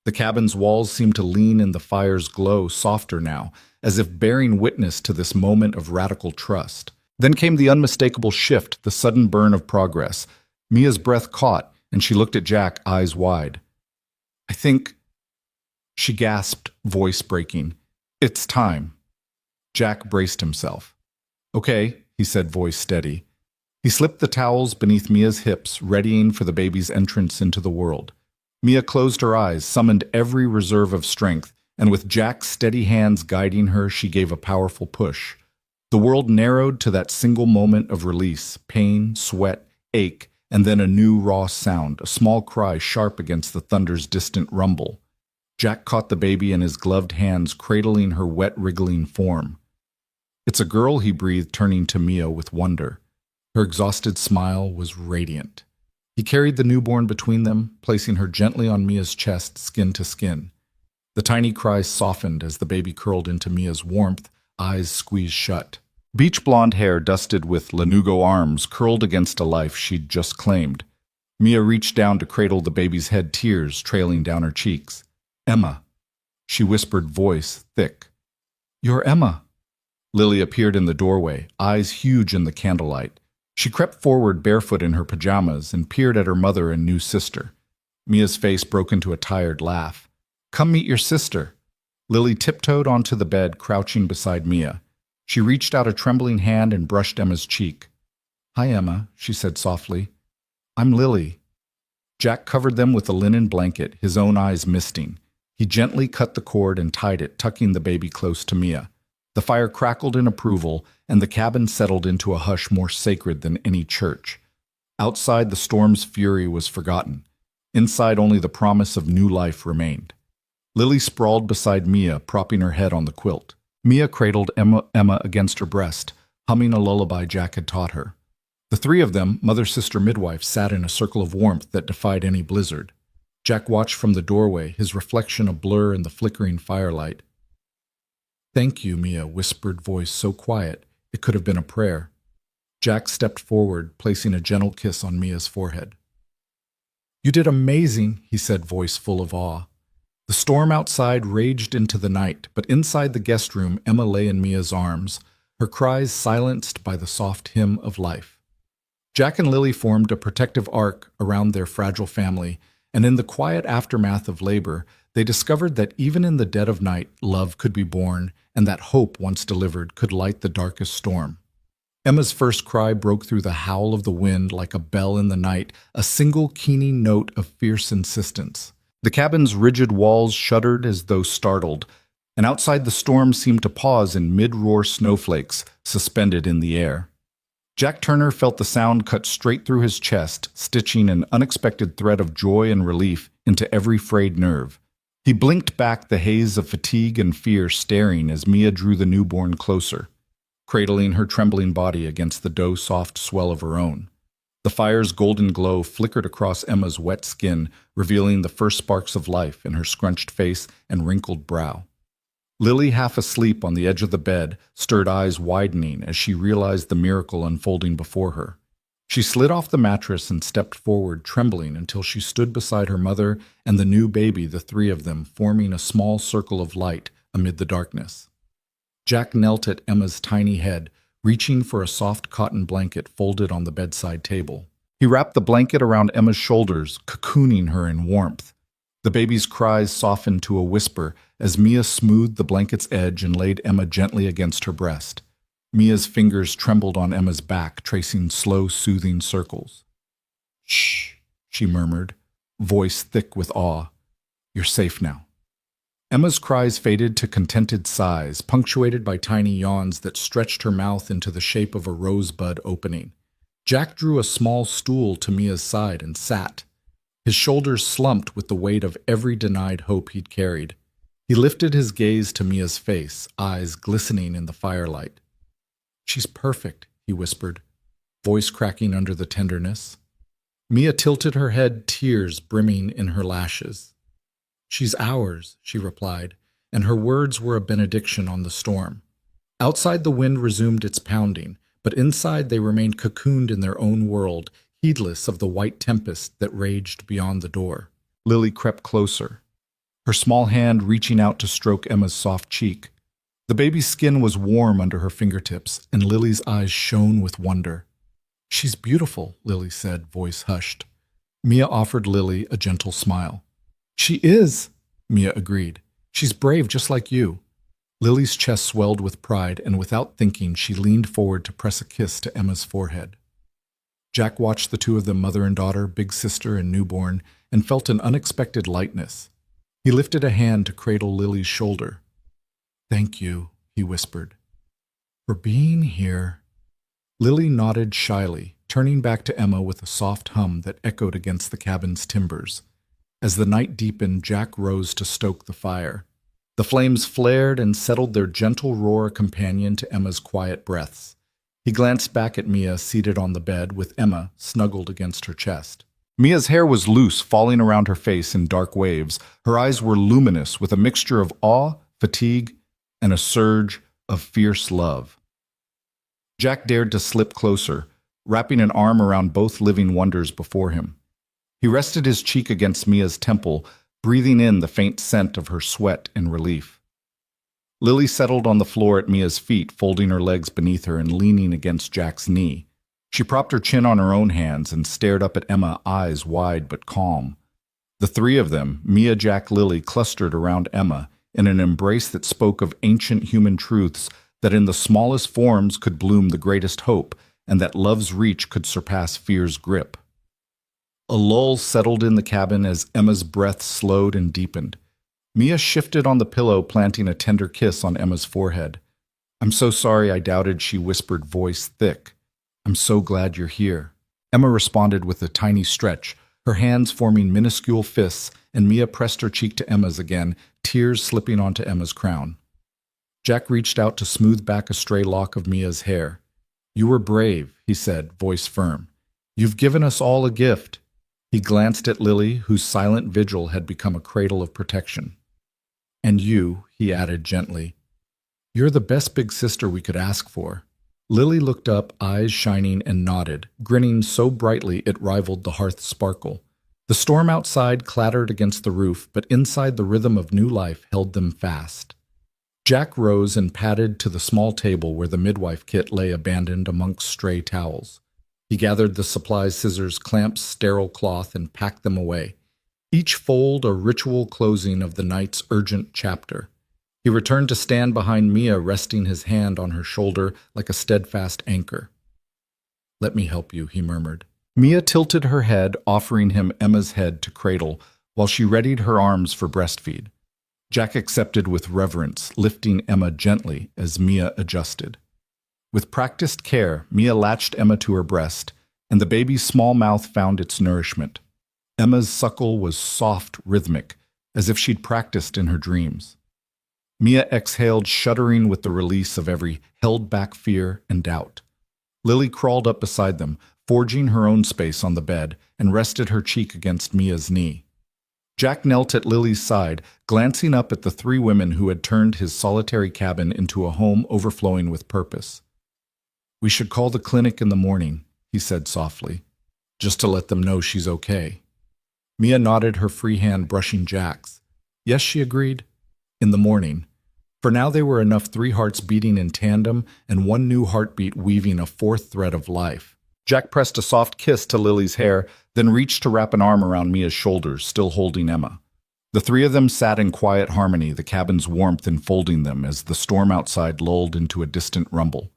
The cabin's walls seemed to lean in the fire's glow, softer now, as if bearing witness to this moment of radical trust. Then came the unmistakable shift, the sudden burn of progress. Mia's breath caught, and she looked at Jack, eyes wide. I think... She gasped, voice breaking. It's time. Jack braced himself. Okay, he said, voice steady. He slipped the towels beneath Mia's hips, readying for the baby's entrance into the world. Mia closed her eyes, summoned every reserve of strength, and with Jack's steady hands guiding her, she gave a powerful push. The world narrowed to that single moment of release, pain, sweat, ache, and then a new raw sound, a small cry sharp against the thunder's distant rumble. Jack caught the baby in his gloved hands, cradling her wet, wriggling form. It's a girl, he breathed, turning to Mia with wonder. Her exhausted smile was radiant. He carried the newborn between them, placing her gently on Mia's chest, skin to skin. The tiny cries softened as the baby curled into Mia's warmth, eyes squeezed shut. Beach blonde hair dusted with lanugo arms curled against a life she'd just claimed. Mia reached down to cradle the baby's head, tears trailing down her cheeks. Emma, she whispered, voice thick. You're Emma. Lily appeared in the doorway, eyes huge in the candlelight. She crept forward barefoot in her pajamas and peered at her mother and new sister. Mia's face broke into a tired laugh. Come meet your sister. Lily tiptoed onto the bed, crouching beside Mia. She reached out a trembling hand and brushed Emma's cheek. Hi, Emma, she said softly. I'm Lily. Jack covered them with a linen blanket, his own eyes misting. He gently cut the cord and tied it, tucking the baby close to Mia. The fire crackled in approval, and the cabin settled into a hush more sacred than any church. Outside, the storm's fury was forgotten. Inside, only the promise of new life remained. Lily sprawled beside Mia, propping her head on the quilt. Mia cradled Emma against her breast, humming a lullaby Jack had taught her. The three of them, mother, sister, midwife, sat in a circle of warmth that defied any blizzard. Jack watched from the doorway, his reflection a blur in the flickering firelight. Thank you, Mia whispered, voice so quiet it could have been a prayer. Jack stepped forward, placing a gentle kiss on Mia's forehead. You did amazing, he said, voice full of awe. The storm outside raged into the night, but inside the guest room, Emma lay in Mia's arms, her cries silenced by the soft hymn of life. Jack and Lily formed a protective arc around their fragile family, and in the quiet aftermath of labor, they discovered that even in the dead of night, love could be born, and that hope, once delivered, could light the darkest storm. Emma's first cry broke through the howl of the wind like a bell in the night, a single keening note of fierce insistence. The cabin's rigid walls shuddered as though startled, and outside the storm seemed to pause in mid-roar snowflakes suspended in the air. Jack Turner felt the sound cut straight through his chest, stitching an unexpected thread of joy and relief into every frayed nerve. He blinked back the haze of fatigue and fear staring as Mia drew the newborn closer, cradling her trembling body against the dough-soft swell of her own. The fire's golden glow flickered across Emma's wet skin, revealing the first sparks of life in her scrunched face and wrinkled brow. Lily, half asleep on the edge of the bed, stirred eyes widening as she realized the miracle unfolding before her. She slid off the mattress and stepped forward, trembling, until she stood beside her mother and the new baby, the three of them forming a small circle of light amid the darkness. Jack knelt at Emma's tiny head, reaching for a soft cotton blanket folded on the bedside table. He wrapped the blanket around Emma's shoulders, cocooning her in warmth. The baby's cries softened to a whisper as Mia smoothed the blanket's edge and laid Emma gently against her breast. Mia's fingers trembled on Emma's back, tracing slow, soothing circles. Shh, she murmured, voice thick with awe. You're safe now. Emma's cries faded to contented sighs, punctuated by tiny yawns that stretched her mouth into the shape of a rosebud opening. Jack drew a small stool to Mia's side and sat. His shoulders slumped with the weight of every denied hope he'd carried. He lifted his gaze to Mia's face, eyes glistening in the firelight. She's perfect, he whispered, voice cracking under the tenderness. Mia tilted her head, tears brimming in her lashes. She's ours, she replied, and her words were a benediction on the storm. Outside the wind resumed its pounding, but inside they remained cocooned in their own world, heedless of the white tempest that raged beyond the door. Lily crept closer, her small hand reaching out to stroke Emma's soft cheek. The baby's skin was warm under her fingertips, and Lily's eyes shone with wonder. She's beautiful, Lily said, voice hushed. Mia offered Lily a gentle smile. She is, Mia agreed. She's brave just like you. Lily's chest swelled with pride, and without thinking, she leaned forward to press a kiss to Emma's forehead. Jack watched the two of them, mother and daughter, big sister and newborn, and felt an unexpected lightness. He lifted a hand to cradle Lily's shoulder. "Thank you," he whispered, "for being here." Lily nodded shyly, turning back to Emma with a soft hum that echoed against the cabin's timbers. As the night deepened, Jack rose to stoke the fire. The flames flared and settled their gentle roar companion to Emma's quiet breaths. He glanced back at Mia, seated on the bed, with Emma snuggled against her chest. Mia's hair was loose, falling around her face in dark waves. Her eyes were luminous, with a mixture of awe, fatigue, and a surge of fierce love. Jack dared to slip closer, wrapping an arm around both living wonders before him. He rested his cheek against Mia's temple, breathing in the faint scent of her sweat in relief. Lily settled on the floor at Mia's feet, folding her legs beneath her and leaning against Jack's knee. She propped her chin on her own hands and stared up at Emma, eyes wide but calm. The three of them, Mia, Jack, Lily, clustered around Emma in an embrace that spoke of ancient human truths, that in the smallest forms could bloom the greatest hope, and that love's reach could surpass fear's grip. A lull settled in the cabin as Emma's breath slowed and deepened. Mia shifted on the pillow, planting a tender kiss on Emma's forehead. "I'm so sorry I doubted," she whispered, voice thick. "I'm so glad you're here." Emma responded with a tiny stretch, her hands forming minuscule fists, and Mia pressed her cheek to Emma's again, tears slipping onto Emma's crown. Jack reached out to smooth back a stray lock of Mia's hair. "You were brave," he said, voice firm. "You've given us all a gift." He glanced at Lily, whose silent vigil had become a cradle of protection. "And you," he added gently, "you're the best big sister we could ask for." Lily looked up, eyes shining, and nodded, grinning so brightly it rivaled the hearth's sparkle. The storm outside clattered against the roof, but inside the rhythm of new life held them fast. Jack rose and padded to the small table where the midwife kit lay abandoned amongst stray towels. He gathered the supplies, scissors, clamps, sterile cloth, and packed them away, each fold a ritual closing of the night's urgent chapter. He returned to stand behind Mia, resting his hand on her shoulder like a steadfast anchor. "Let me help you," he murmured. Mia tilted her head, offering him Emma's head to cradle, while she readied her arms for breastfeed. Jack accepted with reverence, lifting Emma gently as Mia adjusted. With practiced care, Mia latched Emma to her breast, and the baby's small mouth found its nourishment. Emma's suckle was soft, rhythmic, as if she'd practiced in her dreams. Mia exhaled, shuddering with the release of every held-back fear and doubt. Lily crawled up beside them, forging her own space on the bed, and rested her cheek against Mia's knee. Jack knelt at Lily's side, glancing up at the three women who had turned his solitary cabin into a home overflowing with purpose. "We should call the clinic in the morning," he said softly, "just to let them know she's okay." Mia nodded, her free hand brushing Jack's. "Yes," she agreed. "In the morning." For now they were enough, three hearts beating in tandem and one new heartbeat weaving a fourth thread of life. Jack pressed a soft kiss to Lily's hair, then reached to wrap an arm around Mia's shoulders, still holding Emma. The three of them sat in quiet harmony, the cabin's warmth enfolding them as the storm outside lulled into a distant rumble.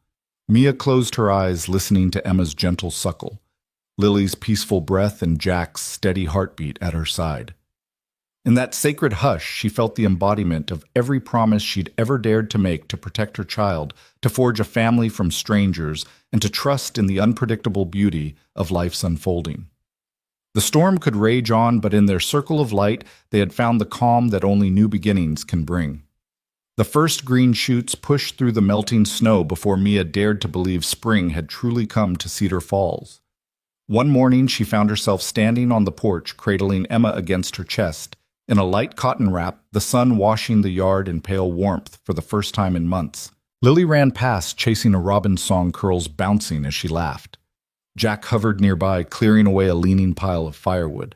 Mia closed her eyes, listening to Emma's gentle suckle, Lily's peaceful breath, and Jack's steady heartbeat at her side. In that sacred hush, she felt the embodiment of every promise she'd ever dared to make to protect her child, to forge a family from strangers, and to trust in the unpredictable beauty of life's unfolding. The storm could rage on, but in their circle of light, they had found the calm that only new beginnings can bring. The first green shoots pushed through the melting snow before Mia dared to believe spring had truly come to Cedar Falls. One morning, she found herself standing on the porch, cradling Emma against her chest. In a light cotton wrap, the sun washing the yard in pale warmth for the first time in months. Lily ran past, chasing a robin song, curls bouncing as she laughed. Jack hovered nearby, clearing away a leaning pile of firewood.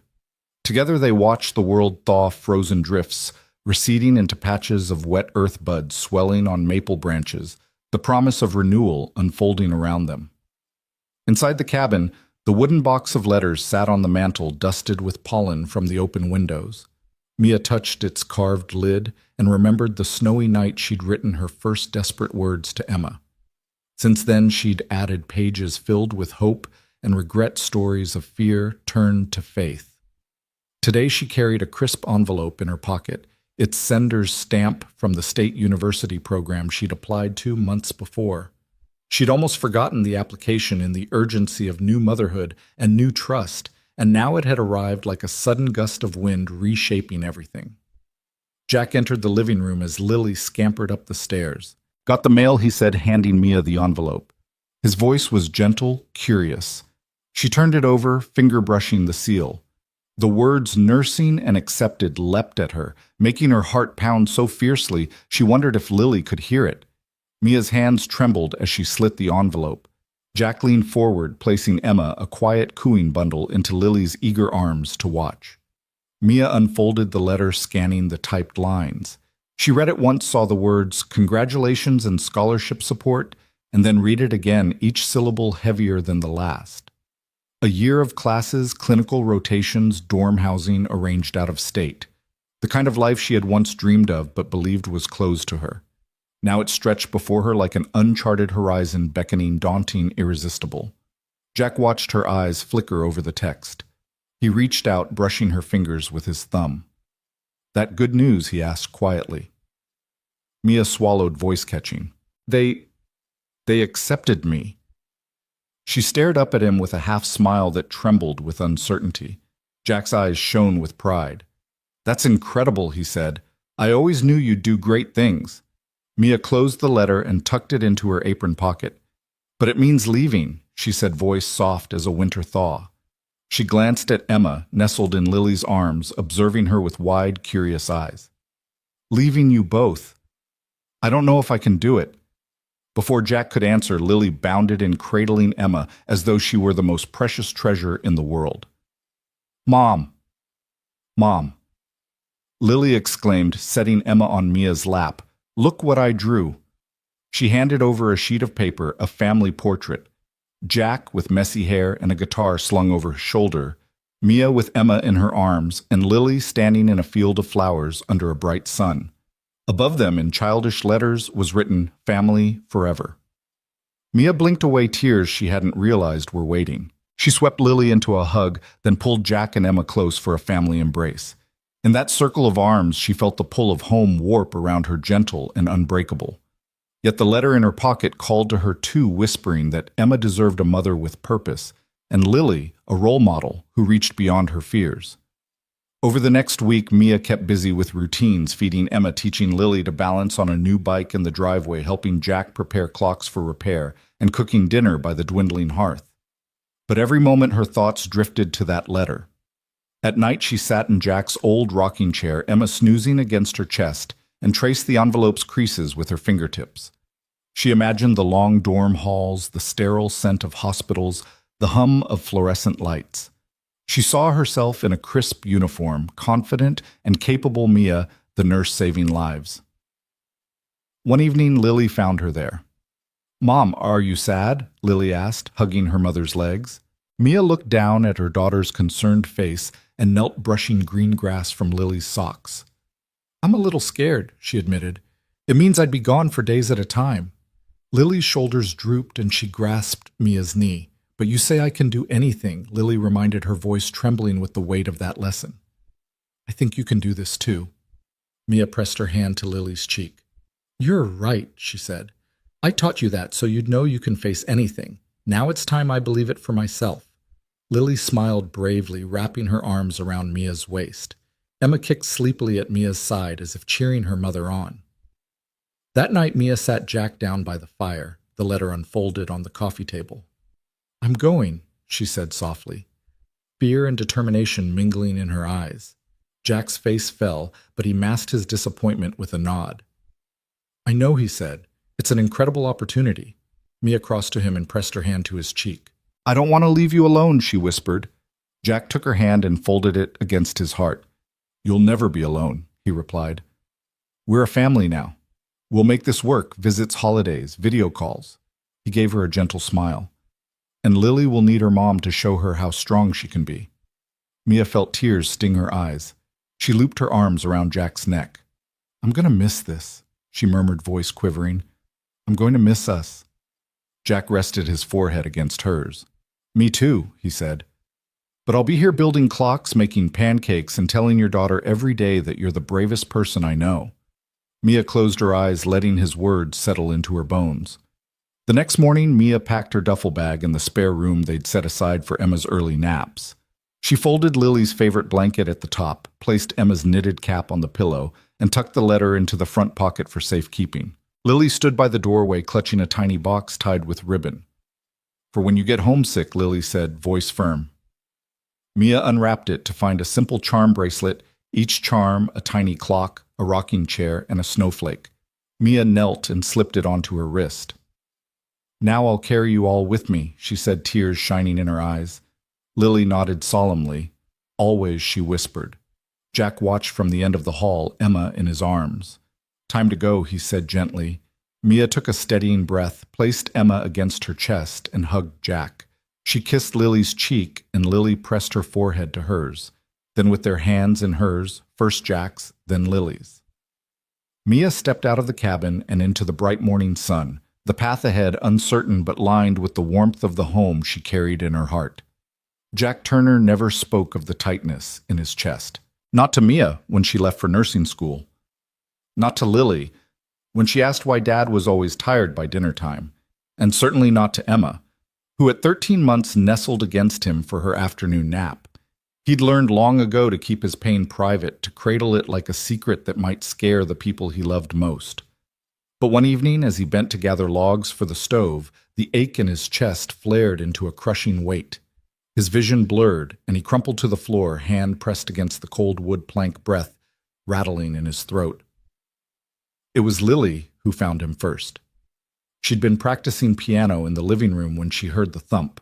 Together they watched the world thaw frozen drifts, receding into patches of wet earth buds swelling on maple branches, the promise of renewal unfolding around them. Inside the cabin, the wooden box of letters sat on the mantel, dusted with pollen from the open windows. Mia touched its carved lid and remembered the snowy night she'd written her first desperate words to Emma. Since then, she'd added pages filled with hope and regret, stories of fear turned to faith. Today, she carried a crisp envelope in her pocket, its sender's stamp from the state university program she'd applied to months before. She'd almost forgotten the application in the urgency of new motherhood and new trust, and now it had arrived like a sudden gust of wind reshaping everything. Jack entered the living room as Lily scampered up the stairs. "Got the mail," he said, handing Mia the envelope. His voice was gentle, curious. She turned it over, finger brushing the seal. The words nursing and accepted leapt at her, making her heart pound so fiercely she wondered if Lily could hear it. Mia's hands trembled as she slit the envelope. Jack leaned forward, placing Emma, a quiet cooing bundle, into Lily's eager arms to watch. Mia unfolded the letter, scanning the typed lines. She read it once, saw the words, "Congratulations and scholarship support," and then read it again, each syllable heavier than the last. A year of classes, clinical rotations, dorm housing arranged out of state. The kind of life she had once dreamed of but believed was closed to her. Now it stretched before her like an uncharted horizon, beckoning, daunting, irresistible. Jack watched her eyes flicker over the text. He reached out, brushing her fingers with his thumb. "That good news?" he asked quietly. Mia swallowed, voice catching. They accepted me." She stared up at him with a half smile that trembled with uncertainty. Jack's eyes shone with pride. "That's incredible," he said. "I always knew you'd do great things." Mia closed the letter and tucked it into her apron pocket. "But it means leaving," she said, voice soft as a winter thaw. She glanced at Emma, nestled in Lily's arms, observing her with wide, curious eyes. "Leaving you both. I don't know if I can do it." Before Jack could answer, Lily bounded in, cradling Emma as though she were the most precious treasure in the world. "Mom! Mom!" Lily exclaimed, setting Emma on Mia's lap. "Look what I drew." She handed over a sheet of paper, a family portrait. Jack with messy hair and a guitar slung over his shoulder, Mia with Emma in her arms, and Lily standing in a field of flowers under a bright sun. Above them, in childish letters, was written, "Family Forever." Mia blinked away tears she hadn't realized were waiting. She swept Lily into a hug, then pulled Jack and Emma close for a family embrace. In that circle of arms, she felt the pull of home warp around her, gentle and unbreakable. Yet the letter in her pocket called to her too, whispering that Emma deserved a mother with purpose, and Lily, a role model who reached beyond her fears. Over the next week, Mia kept busy with routines, feeding Emma, teaching Lily to balance on a new bike in the driveway, helping Jack prepare clocks for repair, and cooking dinner by the dwindling hearth. But every moment her thoughts drifted to that letter. At night she sat in Jack's old rocking chair, Emma snoozing against her chest, and traced the envelope's creases with her fingertips. She imagined the long dorm halls, the sterile scent of hospitals, the hum of fluorescent lights. She saw herself in a crisp uniform, confident and capable Mia, the nurse saving lives. One evening, Lily found her there. "Mom, are you sad?" Lily asked, hugging her mother's legs. Mia looked down at her daughter's concerned face and knelt, brushing green grass from Lily's socks. "I'm a little scared," she admitted. "It means I'd be gone for days at a time." Lily's shoulders drooped and she grasped Mia's knee. "But you say I can do anything," Lily reminded, her voice trembling with the weight of that lesson. "I think you can do this too." Mia pressed her hand to Lily's cheek. "You're right," she said. "I taught you that so you'd know you can face anything. Now it's time I believe it for myself." Lily smiled bravely, wrapping her arms around Mia's waist. Emma kicked sleepily at Mia's side as if cheering her mother on. That night, Mia sat Jack down by the fire, the letter unfolded on the coffee table. "I'm going," she said softly, fear and determination mingling in her eyes. Jack's face fell, but he masked his disappointment with a nod. "I know," he said. "It's an incredible opportunity." Mia crossed to him and pressed her hand to his cheek. "I don't want to leave you alone," she whispered. Jack took her hand and folded it against his heart. "You'll never be alone," he replied. "We're a family now. We'll make this work, visits, holidays, video calls." He gave her a gentle smile. "And Lily will need her mom to show her how strong she can be." Mia felt tears sting her eyes. She looped her arms around Jack's neck. "I'm going to miss this," she murmured, voice quivering. "I'm going to miss us." Jack rested his forehead against hers. "Me too," he said. "But I'll be here building clocks, making pancakes, and telling your daughter every day that you're the bravest person I know." Mia closed her eyes, letting his words settle into her bones. The next morning, Mia packed her duffel bag in the spare room they'd set aside for Emma's early naps. She folded Lily's favorite blanket at the top, placed Emma's knitted cap on the pillow, and tucked the letter into the front pocket for safekeeping. Lily stood by the doorway, clutching a tiny box tied with ribbon. "For when you get homesick," Lily said, voice firm. Mia unwrapped it to find a simple charm bracelet, each charm a tiny clock, a rocking chair, and a snowflake. Mia knelt and slipped it onto her wrist. "Now I'll carry you all with me," she said, tears shining in her eyes. Lily nodded solemnly. "Always," she whispered. Jack watched from the end of the hall, Emma in his arms. "Time to go," he said gently. Mia took a steadying breath, placed Emma against her chest, and hugged Jack. She kissed Lily's cheek, and Lily pressed her forehead to hers. Then with their hands in hers, first Jack's, then Lily's. Mia stepped out of the cabin and into the bright morning sun, the path ahead uncertain but lined with the warmth of the home she carried in her heart. Jack Turner never spoke of the tightness in his chest. Not to Mia when she left for nursing school. Not to Lily when she asked why Dad was always tired by dinner time. And certainly not to Emma, who at 13 months nestled against him for her afternoon nap. He'd learned long ago to keep his pain private, to cradle it like a secret that might scare the people he loved most. But one evening, as he bent to gather logs for the stove, the ache in his chest flared into a crushing weight. His vision blurred, and he crumpled to the floor, hand pressed against the cold wood plank, breath rattling in his throat. It was Lily who found him first. She'd been practicing piano in the living room when she heard the thump.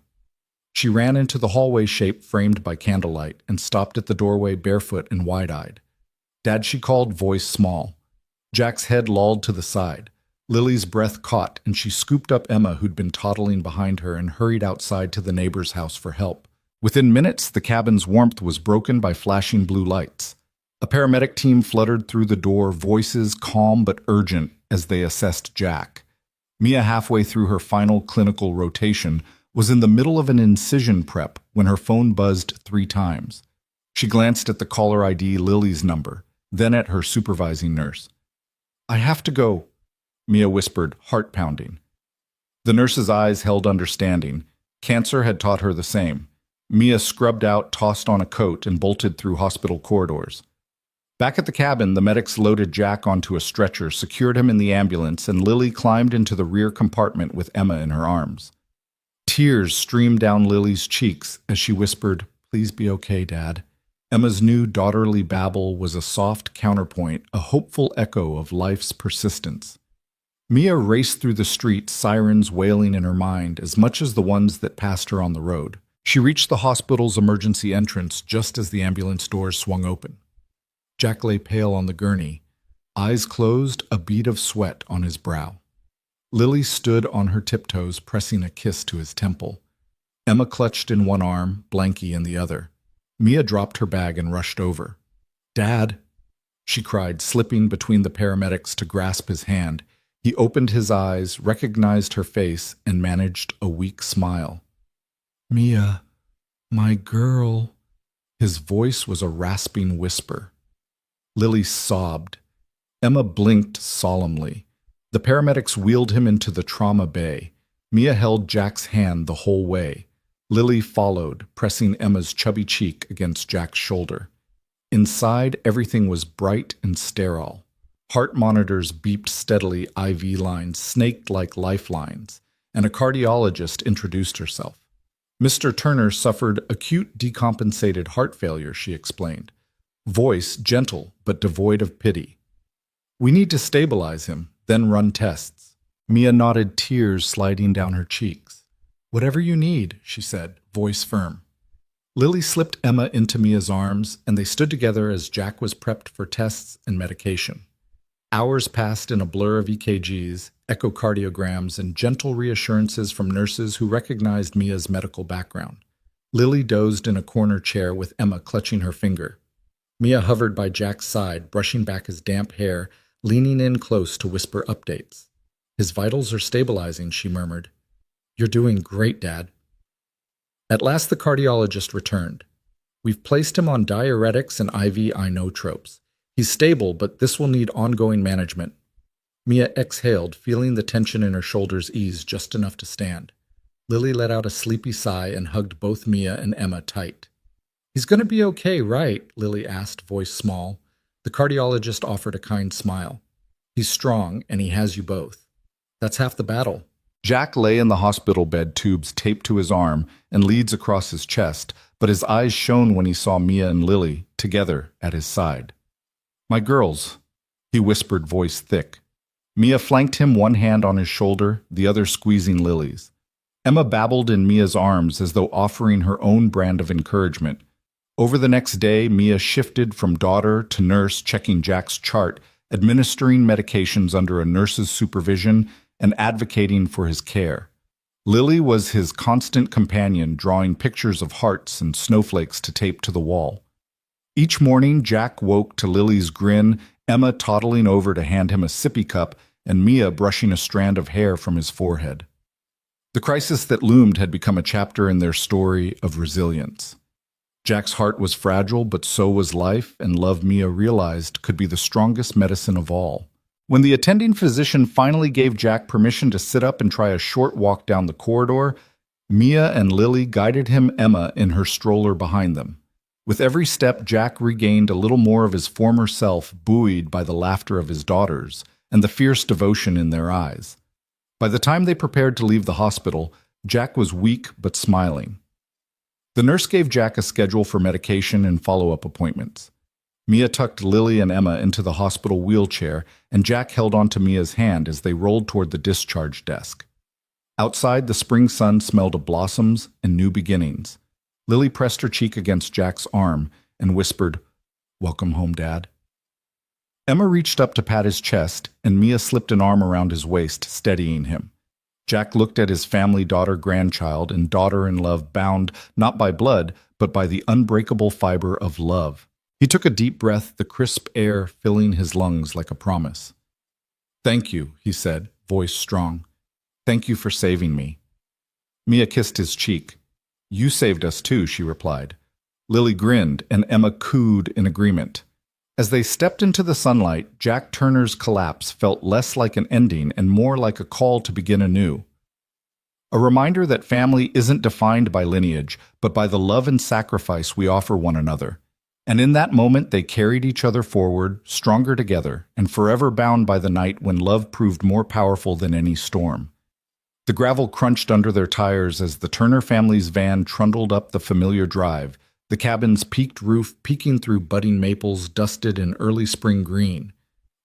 She ran into the hallway shape framed by candlelight and stopped at the doorway barefoot and wide-eyed. "Dad," she called, voice small. Jack's head lolled to the side. Lily's breath caught, and she scooped up Emma, who'd been toddling behind her, and hurried outside to the neighbor's house for help. Within minutes, the cabin's warmth was broken by flashing blue lights. A paramedic team fluttered through the door, voices calm but urgent as they assessed Jack. Mia, halfway through her final clinical rotation, was in the middle of an incision prep when her phone buzzed 3 times. She glanced at the caller ID, Lily's number, then at her supervising nurse. "I have to go," Mia whispered, heart pounding. The nurse's eyes held understanding. Cancer had taught her the same. Mia scrubbed out, tossed on a coat, and bolted through hospital corridors. Back at the cabin, the medics loaded Jack onto a stretcher, secured him in the ambulance, and Lily climbed into the rear compartment with Emma in her arms. Tears streamed down Lily's cheeks as she whispered, "Please be okay, Dad." Emma's new daughterly babble was a soft counterpoint, a hopeful echo of life's persistence. Mia raced through the street, sirens wailing in her mind as much as the ones that passed her on the road. She reached the hospital's emergency entrance just as the ambulance doors swung open. Jack lay pale on the gurney, eyes closed, a bead of sweat on his brow. Lily stood on her tiptoes, pressing a kiss to his temple. Emma clutched in one arm, Blanky in the other. Mia dropped her bag and rushed over. "Dad," she cried, slipping between the paramedics to grasp his hand. He opened his eyes, recognized her face, and managed a weak smile. "Mia, my girl." His voice was a rasping whisper. Lily sobbed. Emma blinked solemnly. The paramedics wheeled him into the trauma bay. Mia held Jack's hand the whole way. Lily followed, pressing Emma's chubby cheek against Jack's shoulder. Inside, everything was bright and sterile. Heart monitors beeped steadily, IV lines snaked like lifelines, and a cardiologist introduced herself. "Mr. Turner suffered acute decompensated heart failure," she explained. Voice gentle but devoid of pity. "We need to stabilize him, then run tests." Mia nodded, tears sliding down her cheeks. "Whatever you need," she said, voice firm. Lily slipped Emma into Mia's arms, and they stood together as Jack was prepped for tests and medication. Hours passed in a blur of EKGs, echocardiograms, and gentle reassurances from nurses who recognized Mia's medical background. Lily dozed in a corner chair with Emma clutching her finger. Mia hovered by Jack's side, brushing back his damp hair, leaning in close to whisper updates. His vitals are stabilizing, she murmured. You're doing great, Dad. At last the cardiologist returned. We've placed him on diuretics and IV inotropes. He's stable, but this will need ongoing management. Mia exhaled, feeling the tension in her shoulders ease just enough to stand. Lily let out a sleepy sigh and hugged both Mia and Emma tight. He's going to be okay, right? Lily asked, voice small. The cardiologist offered a kind smile. He's strong, and he has you both. That's half the battle. Jack lay in the hospital bed, tubes taped to his arm and leads across his chest, but his eyes shone when he saw Mia and Lily together at his side. My girls, he whispered, voice thick. Mia flanked him, one hand on his shoulder, the other squeezing Lily's. Emma babbled in Mia's arms as though offering her own brand of encouragement. Over the next day, Mia shifted from daughter to nurse, checking Jack's chart, administering medications under a nurse's supervision, and advocating for his care. Lily was his constant companion, drawing pictures of hearts and snowflakes to tape to the wall. Each morning, Jack woke to Lily's grin, Emma toddling over to hand him a sippy cup, and Mia brushing a strand of hair from his forehead. The crisis that loomed had become a chapter in their story of resilience. Jack's heart was fragile, but so was life, and love, Mia realized, could be the strongest medicine of all. When the attending physician finally gave Jack permission to sit up and try a short walk down the corridor, Mia and Lily guided him, Emma in her stroller behind them. With every step, Jack regained a little more of his former self, buoyed by the laughter of his daughters and the fierce devotion in their eyes. By the time they prepared to leave the hospital, Jack was weak but smiling. The nurse gave Jack a schedule for medication and follow-up appointments. Mia tucked Lily and Emma into the hospital wheelchair, and Jack held onto Mia's hand as they rolled toward the discharge desk. Outside, the spring sun smelled of blossoms and new beginnings. Lily pressed her cheek against Jack's arm and whispered, "Welcome home, Dad." Emma reached up to pat his chest, and Mia slipped an arm around his waist, steadying him. Jack looked at his family daughter-grandchild and daughter-in-love bound not by blood, but by the unbreakable fiber of love. He took a deep breath, the crisp air filling his lungs like a promise. "Thank you," he said, voice strong. "Thank you for saving me." Mia kissed his cheek. "You saved us too," she replied. Lily grinned, and Emma cooed in agreement. As they stepped into the sunlight, Jack Turner's collapse felt less like an ending and more like a call to begin anew. A reminder that family isn't defined by lineage, but by the love and sacrifice we offer one another. And in that moment, they carried each other forward, stronger together, and forever bound by the night when love proved more powerful than any storm. The gravel crunched under their tires as the Turner family's van trundled up the familiar drive, the cabin's peaked roof peeking through budding maples dusted in early spring green.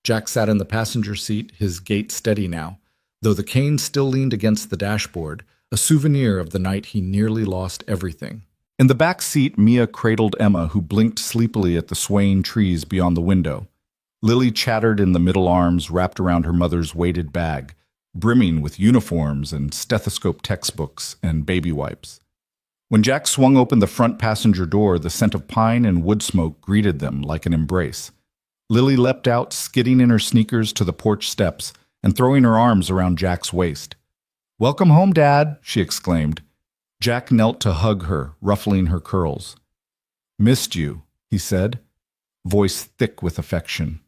Jack sat in the passenger seat, his gait steady now, though the cane still leaned against the dashboard, a souvenir of the night he nearly lost everything. In the back seat, Mia cradled Emma, who blinked sleepily at the swaying trees beyond the window. Lily chattered in the middle arms wrapped around her mother's weighted bag, brimming with uniforms and stethoscope textbooks and baby wipes. When Jack swung open the front passenger door, the scent of pine and wood smoke greeted them like an embrace. Lily leapt out, skidding in her sneakers to the porch steps and throwing her arms around Jack's waist. "Welcome home, Dad," she exclaimed. Jack knelt to hug her, ruffling her curls. "Missed you," he said, voice thick with affection.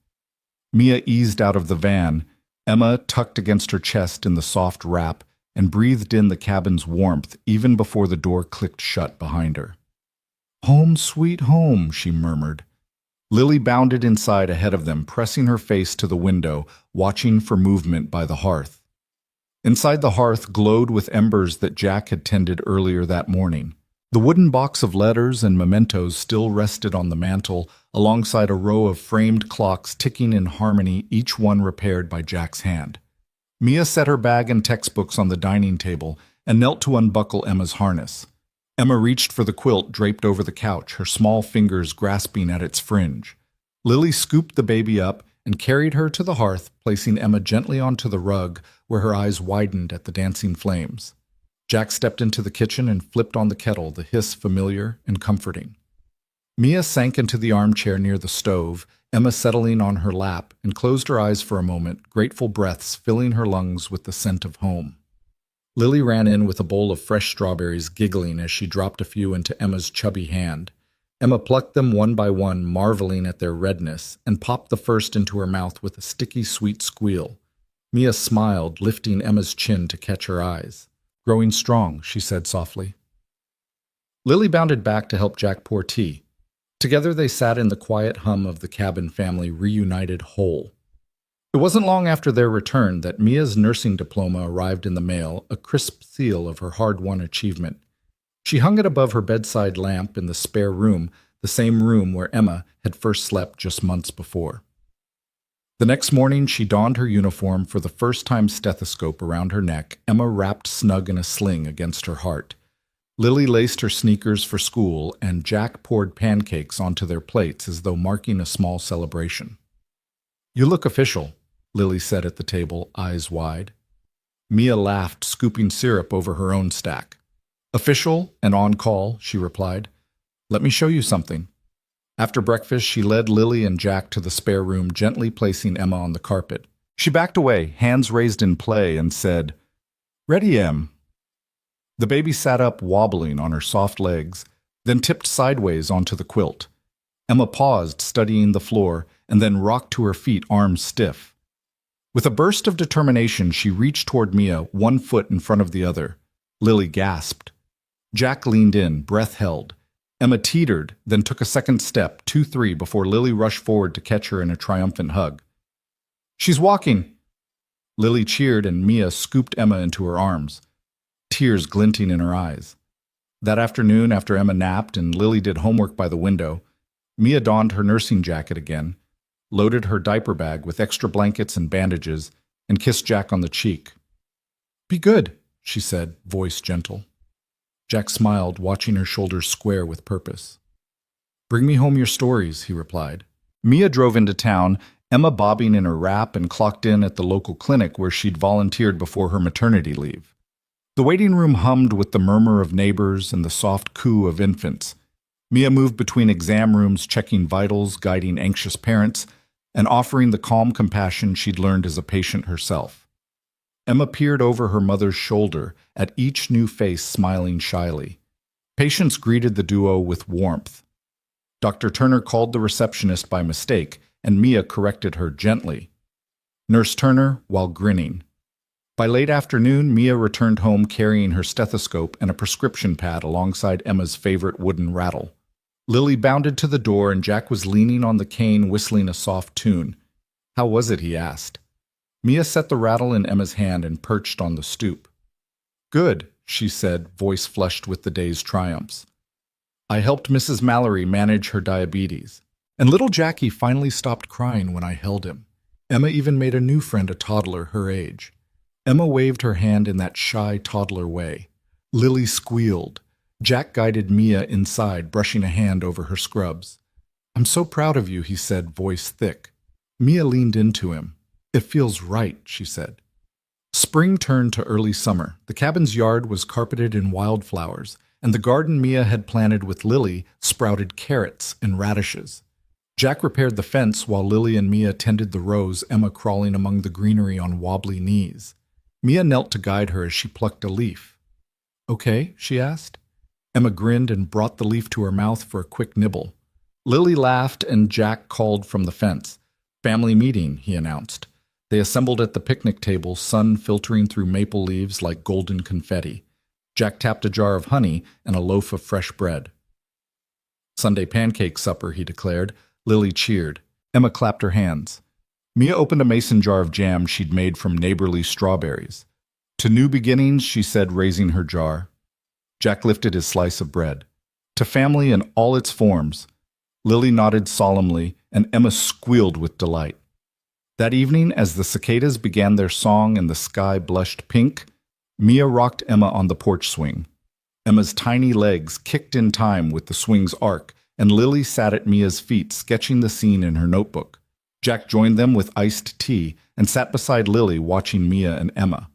Mia eased out of the van, Emma tucked against her chest in the soft wrap, and breathed in the cabin's warmth even before the door clicked shut behind her. "Home, sweet home," she murmured. Lily bounded inside ahead of them, pressing her face to the window, watching for movement by the hearth. Inside the hearth glowed with embers that Jack had tended earlier that morning. The wooden box of letters and mementos still rested on the mantel, alongside a row of framed clocks ticking in harmony, each one repaired by Jack's hand. Mia set her bag and textbooks on the dining table and knelt to unbuckle Emma's harness. Emma reached for the quilt draped over the couch, her small fingers grasping at its fringe. Lily scooped the baby up and carried her to the hearth, placing Emma gently onto the rug, where her eyes widened at the dancing flames. Jack stepped into the kitchen and flipped on the kettle, the hiss familiar and comforting. Mia sank into the armchair near the stove, Emma settling on her lap, and closed her eyes for a moment, grateful breaths filling her lungs with the scent of home. Lily ran in with a bowl of fresh strawberries, giggling as she dropped a few into Emma's chubby hand. Emma plucked them one by one, marveling at their redness, and popped the first into her mouth with a sticky, sweet squeal. Mia smiled, lifting Emma's chin to catch her eyes. "Growing strong," she said softly. Lily bounded back to help Jack pour tea. Together they sat in the quiet hum of the cabin family reunited whole. It wasn't long after their return that Mia's nursing diploma arrived in the mail, a crisp seal of her hard-won achievement. She hung it above her bedside lamp in the spare room, the same room where Emma had first slept just months before. The next morning she donned her uniform, for the first time stethoscope around her neck, Emma wrapped snug in a sling against her heart. Lily laced her sneakers for school, and Jack poured pancakes onto their plates as though marking a small celebration. "You look official," Lily said at the table, eyes wide. Mia laughed, scooping syrup over her own stack. "Official and on call," she replied. "Let me show you something." After breakfast, she led Lily and Jack to the spare room, gently placing Emma on the carpet. She backed away, hands raised in play, and said, "Ready, Em." The baby sat up, wobbling on her soft legs, then tipped sideways onto the quilt. Emma paused, studying the floor, and then rocked to her feet, arms stiff. With a burst of determination, she reached toward Mia, one foot in front of the other. Lily gasped. Jack leaned in, breath held. Emma teetered, then took a second step, 2-3, before Lily rushed forward to catch her in a triumphant hug. "She's walking!" Lily cheered, and Mia scooped Emma into her arms, tears glinting in her eyes. That afternoon, after Emma napped and Lily did homework by the window, Mia donned her nursing jacket again, loaded her diaper bag with extra blankets and bandages, and kissed Jack on the cheek. "Be good," she said, voice gentle. Jack smiled, watching her shoulders square with purpose. "Bring me home your stories," he replied. Mia drove into town, Emma bobbing in her wrap, and clocked in at the local clinic where she'd volunteered before her maternity leave. The waiting room hummed with the murmur of neighbors and the soft coo of infants. Mia moved between exam rooms, checking vitals, guiding anxious parents, and offering the calm compassion she'd learned as a patient herself. Emma peered over her mother's shoulder, at each new face smiling shyly. Patients greeted the duo with warmth. Dr. Turner called the receptionist by mistake, and Mia corrected her gently. Nurse Turner, while grinning. By late afternoon, Mia returned home carrying her stethoscope and a prescription pad alongside Emma's favorite wooden rattle. Lily bounded to the door, and Jack was leaning on the cane, whistling a soft tune. "How was it?" he asked. Mia set the rattle in Emma's hand and perched on the stoop. "Good," she said, voice flushed with the day's triumphs. "I helped Mrs. Mallory manage her diabetes. And little Jackie finally stopped crying when I held him. Emma even made a new friend, a toddler her age." Emma waved her hand in that shy toddler way. Lily squealed. Jack guided Mia inside, brushing a hand over her scrubs. "I'm so proud of you," he said, voice thick. Mia leaned into him. "It feels right," she said. Spring turned to early summer. The cabin's yard was carpeted in wildflowers, and the garden Mia had planted with Lily sprouted carrots and radishes. Jack repaired the fence while Lily and Mia tended the rows, Emma crawling among the greenery on wobbly knees. Mia knelt to guide her as she plucked a leaf. "Okay?" she asked. Emma grinned and brought the leaf to her mouth for a quick nibble. Lily laughed, and Jack called from the fence. "Family meeting," he announced. They assembled at the picnic table, sun filtering through maple leaves like golden confetti. Jack tapped a jar of honey and a loaf of fresh bread. "Sunday pancake supper," he declared. Lily cheered. Emma clapped her hands. Mia opened a mason jar of jam she'd made from neighborly strawberries. "To new beginnings," she said, raising her jar. Jack lifted his slice of bread. "To family in all its forms." Lily nodded solemnly, and Emma squealed with delight. That evening, as the cicadas began their song and the sky blushed pink, Mia rocked Emma on the porch swing. Emma's tiny legs kicked in time with the swing's arc, and Lily sat at Mia's feet, sketching the scene in her notebook. Jack joined them with iced tea and sat beside Lily, watching Mia and Emma.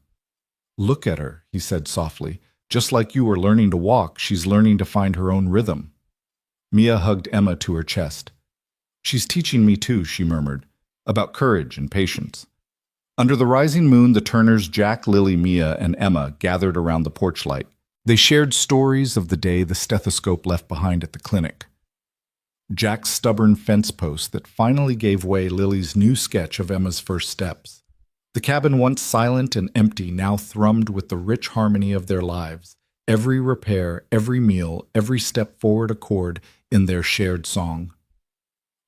"Look at her," he said softly. "Just like you were learning to walk, she's learning to find her own rhythm." Mia hugged Emma to her chest. She's teaching me too, she murmured, about courage and patience. Under the rising moon, the Turners, Jack, Lily, Mia, and Emma, gathered around the porch light. They shared stories of the day the stethoscope left behind at the clinic. Jack's stubborn fence post that finally gave way, Lily's new sketch of Emma's first steps. The cabin, once silent and empty, now thrummed with the rich harmony of their lives. Every repair, every meal, every step forward a chord in their shared song.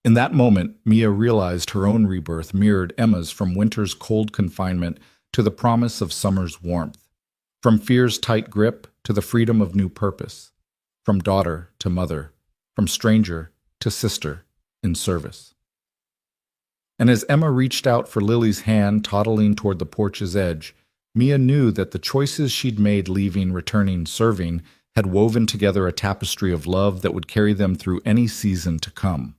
In that moment, Mia realized her own rebirth mirrored Emma's, from winter's cold confinement to the promise of summer's warmth, from fear's tight grip to the freedom of new purpose, from daughter to mother, from stranger to sister in service. And as Emma reached out for Lily's hand, toddling toward the porch's edge, Mia knew that the choices she'd made, leaving, returning, serving, had woven together a tapestry of love that would carry them through any season to come.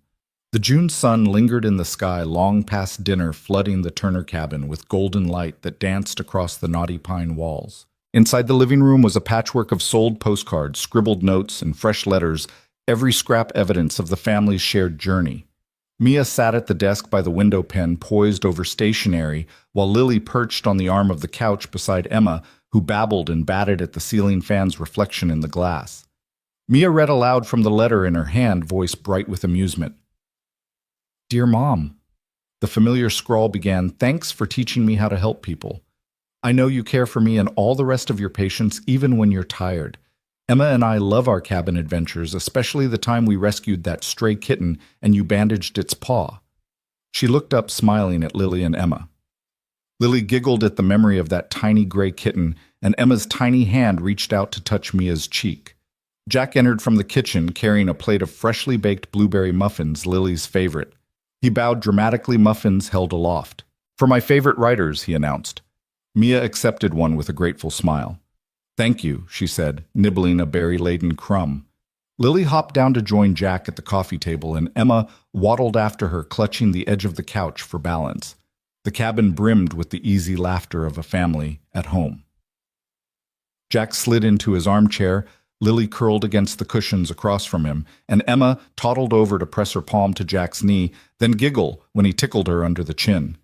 The June sun lingered in the sky long past dinner, flooding the Turner cabin with golden light that danced across the knotty pine walls. Inside the living room was a patchwork of sold postcards, scribbled notes, and fresh letters, every scrap evidence of the family's shared journey. Mia sat at the desk by the window pen, poised over stationery, while Lily perched on the arm of the couch beside Emma, who babbled and batted at the ceiling fan's reflection in the glass. Mia read aloud from the letter in her hand, voice bright with amusement. Dear Mom, the familiar scrawl began, thanks for teaching me how to help people. I know you care for me and all the rest of your patients, even when you're tired. Emma and I love our cabin adventures, especially the time we rescued that stray kitten and you bandaged its paw. She looked up, smiling at Lily and Emma. Lily giggled at the memory of that tiny gray kitten, and Emma's tiny hand reached out to touch Mia's cheek. Jack entered from the kitchen, carrying a plate of freshly baked blueberry muffins, Lily's favorite. He bowed dramatically, muffins held aloft. For my favorite writers, he announced. Mia accepted one with a grateful smile. Thank you, she said, nibbling a berry-laden crumb. Lily hopped down to join Jack at the coffee table, and Emma waddled after her, clutching the edge of the couch for balance. The cabin brimmed with the easy laughter of a family at home. Jack slid into his armchair, Lily curled against the cushions across from him, and Emma toddled over to press her palm to Jack's knee, then giggle when he tickled her under the chin.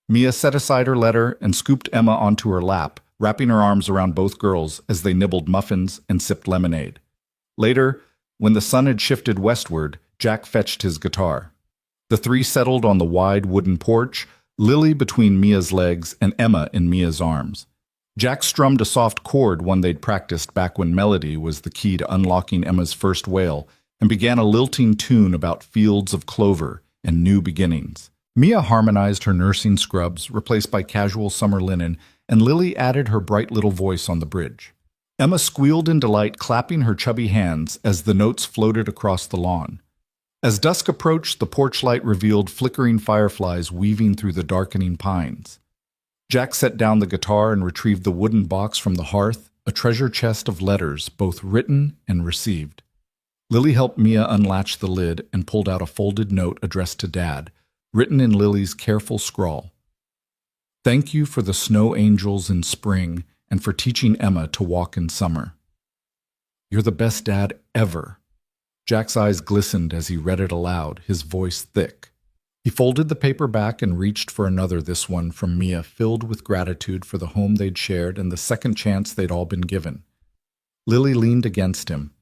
Mia set aside her letter and scooped Emma onto her lap, wrapping her arms around both girls as they nibbled muffins and sipped lemonade. Later, when the sun had shifted westward, Jack fetched his guitar. The three settled on the wide wooden porch, Lily between Mia's legs and Emma in Mia's arms. Jack strummed a soft chord, one they'd practiced back when melody was the key to unlocking Emma's first wail, and began a lilting tune about fields of clover and new beginnings. Mia harmonized her nursing scrubs, replaced by casual summer linen, and Lily added her bright little voice on the bridge. Emma squealed in delight, clapping her chubby hands as the notes floated across the lawn. As dusk approached, the porch light revealed flickering fireflies weaving through the darkening pines. Jack set down the guitar and retrieved the wooden box from the hearth, a treasure chest of letters, both written and received. Lily helped Mia unlatch the lid and pulled out a folded note addressed to Dad, written in Lily's careful scrawl. Thank you for the snow angels in spring and for teaching Emma to walk in summer. You're the best dad ever. Jack's eyes glistened as he read it aloud, his voice thick. He folded the paper back and reached for another, this one from Mia, filled with gratitude for the home they'd shared and the second chance they'd all been given. Lily leaned against him.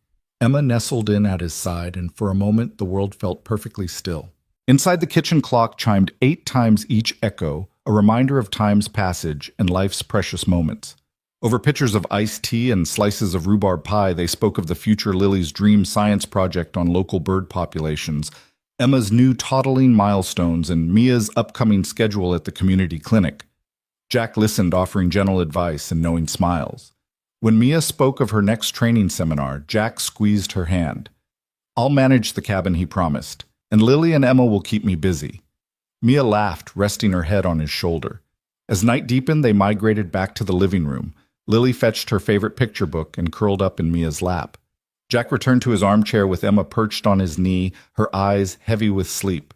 Emma nestled in at his side, and for a moment the world felt perfectly still. Inside the kitchen clock chimed 8 times each echo, a reminder of time's passage and life's precious moments. Over pitchers of iced tea and slices of rhubarb pie, they spoke of the future Lily's dream science project on local bird populations, Emma's new toddling milestones, and Mia's upcoming schedule at the community clinic. Jack listened, offering gentle advice and knowing smiles. When Mia spoke of her next training seminar, Jack squeezed her hand. I'll manage the cabin, he promised, and Lily and Emma will keep me busy. Mia laughed, resting her head on his shoulder. As night deepened, they migrated back to the living room. Lily fetched her favorite picture book and curled up in Mia's lap. Jack returned to his armchair with Emma perched on his knee, her eyes heavy with sleep.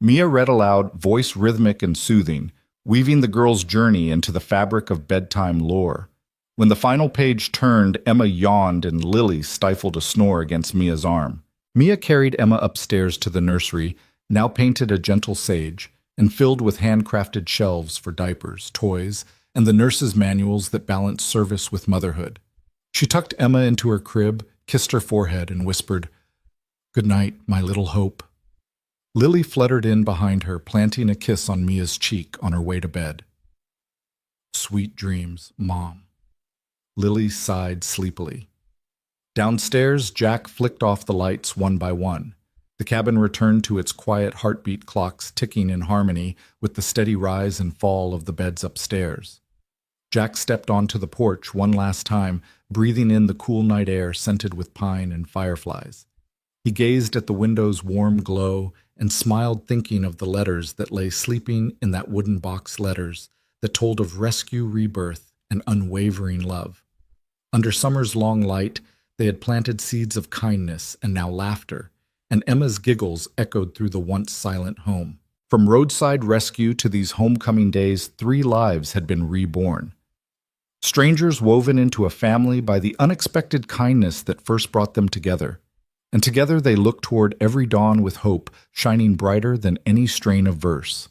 Mia read aloud, voice rhythmic and soothing, weaving the girl's journey into the fabric of bedtime lore. When the final page turned, Emma yawned and Lily stifled a snore against Mia's arm. Mia carried Emma upstairs to the nursery, now painted a gentle sage, and filled with handcrafted shelves for diapers, toys, and the nurses' manuals that balance service with motherhood. She tucked Emma into her crib, kissed her forehead, and whispered, "Good night, my little hope." Lily fluttered in behind her, planting a kiss on Mia's cheek on her way to bed. "Sweet dreams, Mom." Lily sighed sleepily. Downstairs, Jack flicked off the lights one by one. The cabin returned to its quiet heartbeat clocks ticking in harmony with the steady rise and fall of the beds upstairs. Jack stepped onto the porch one last time, breathing in the cool night air scented with pine and fireflies. He gazed at the window's warm glow and smiled, thinking of the letters that lay sleeping in that wooden box, letters that told of rescue, rebirth, and unwavering love. Under summer's long light, they had planted seeds of kindness and now laughter, and Emma's giggles echoed through the once silent home. From roadside rescue to these homecoming days, 3 lives had been reborn. Strangers woven into a family by the unexpected kindness that first brought them together. And together they looked toward every dawn with hope, shining brighter than any strain of verse.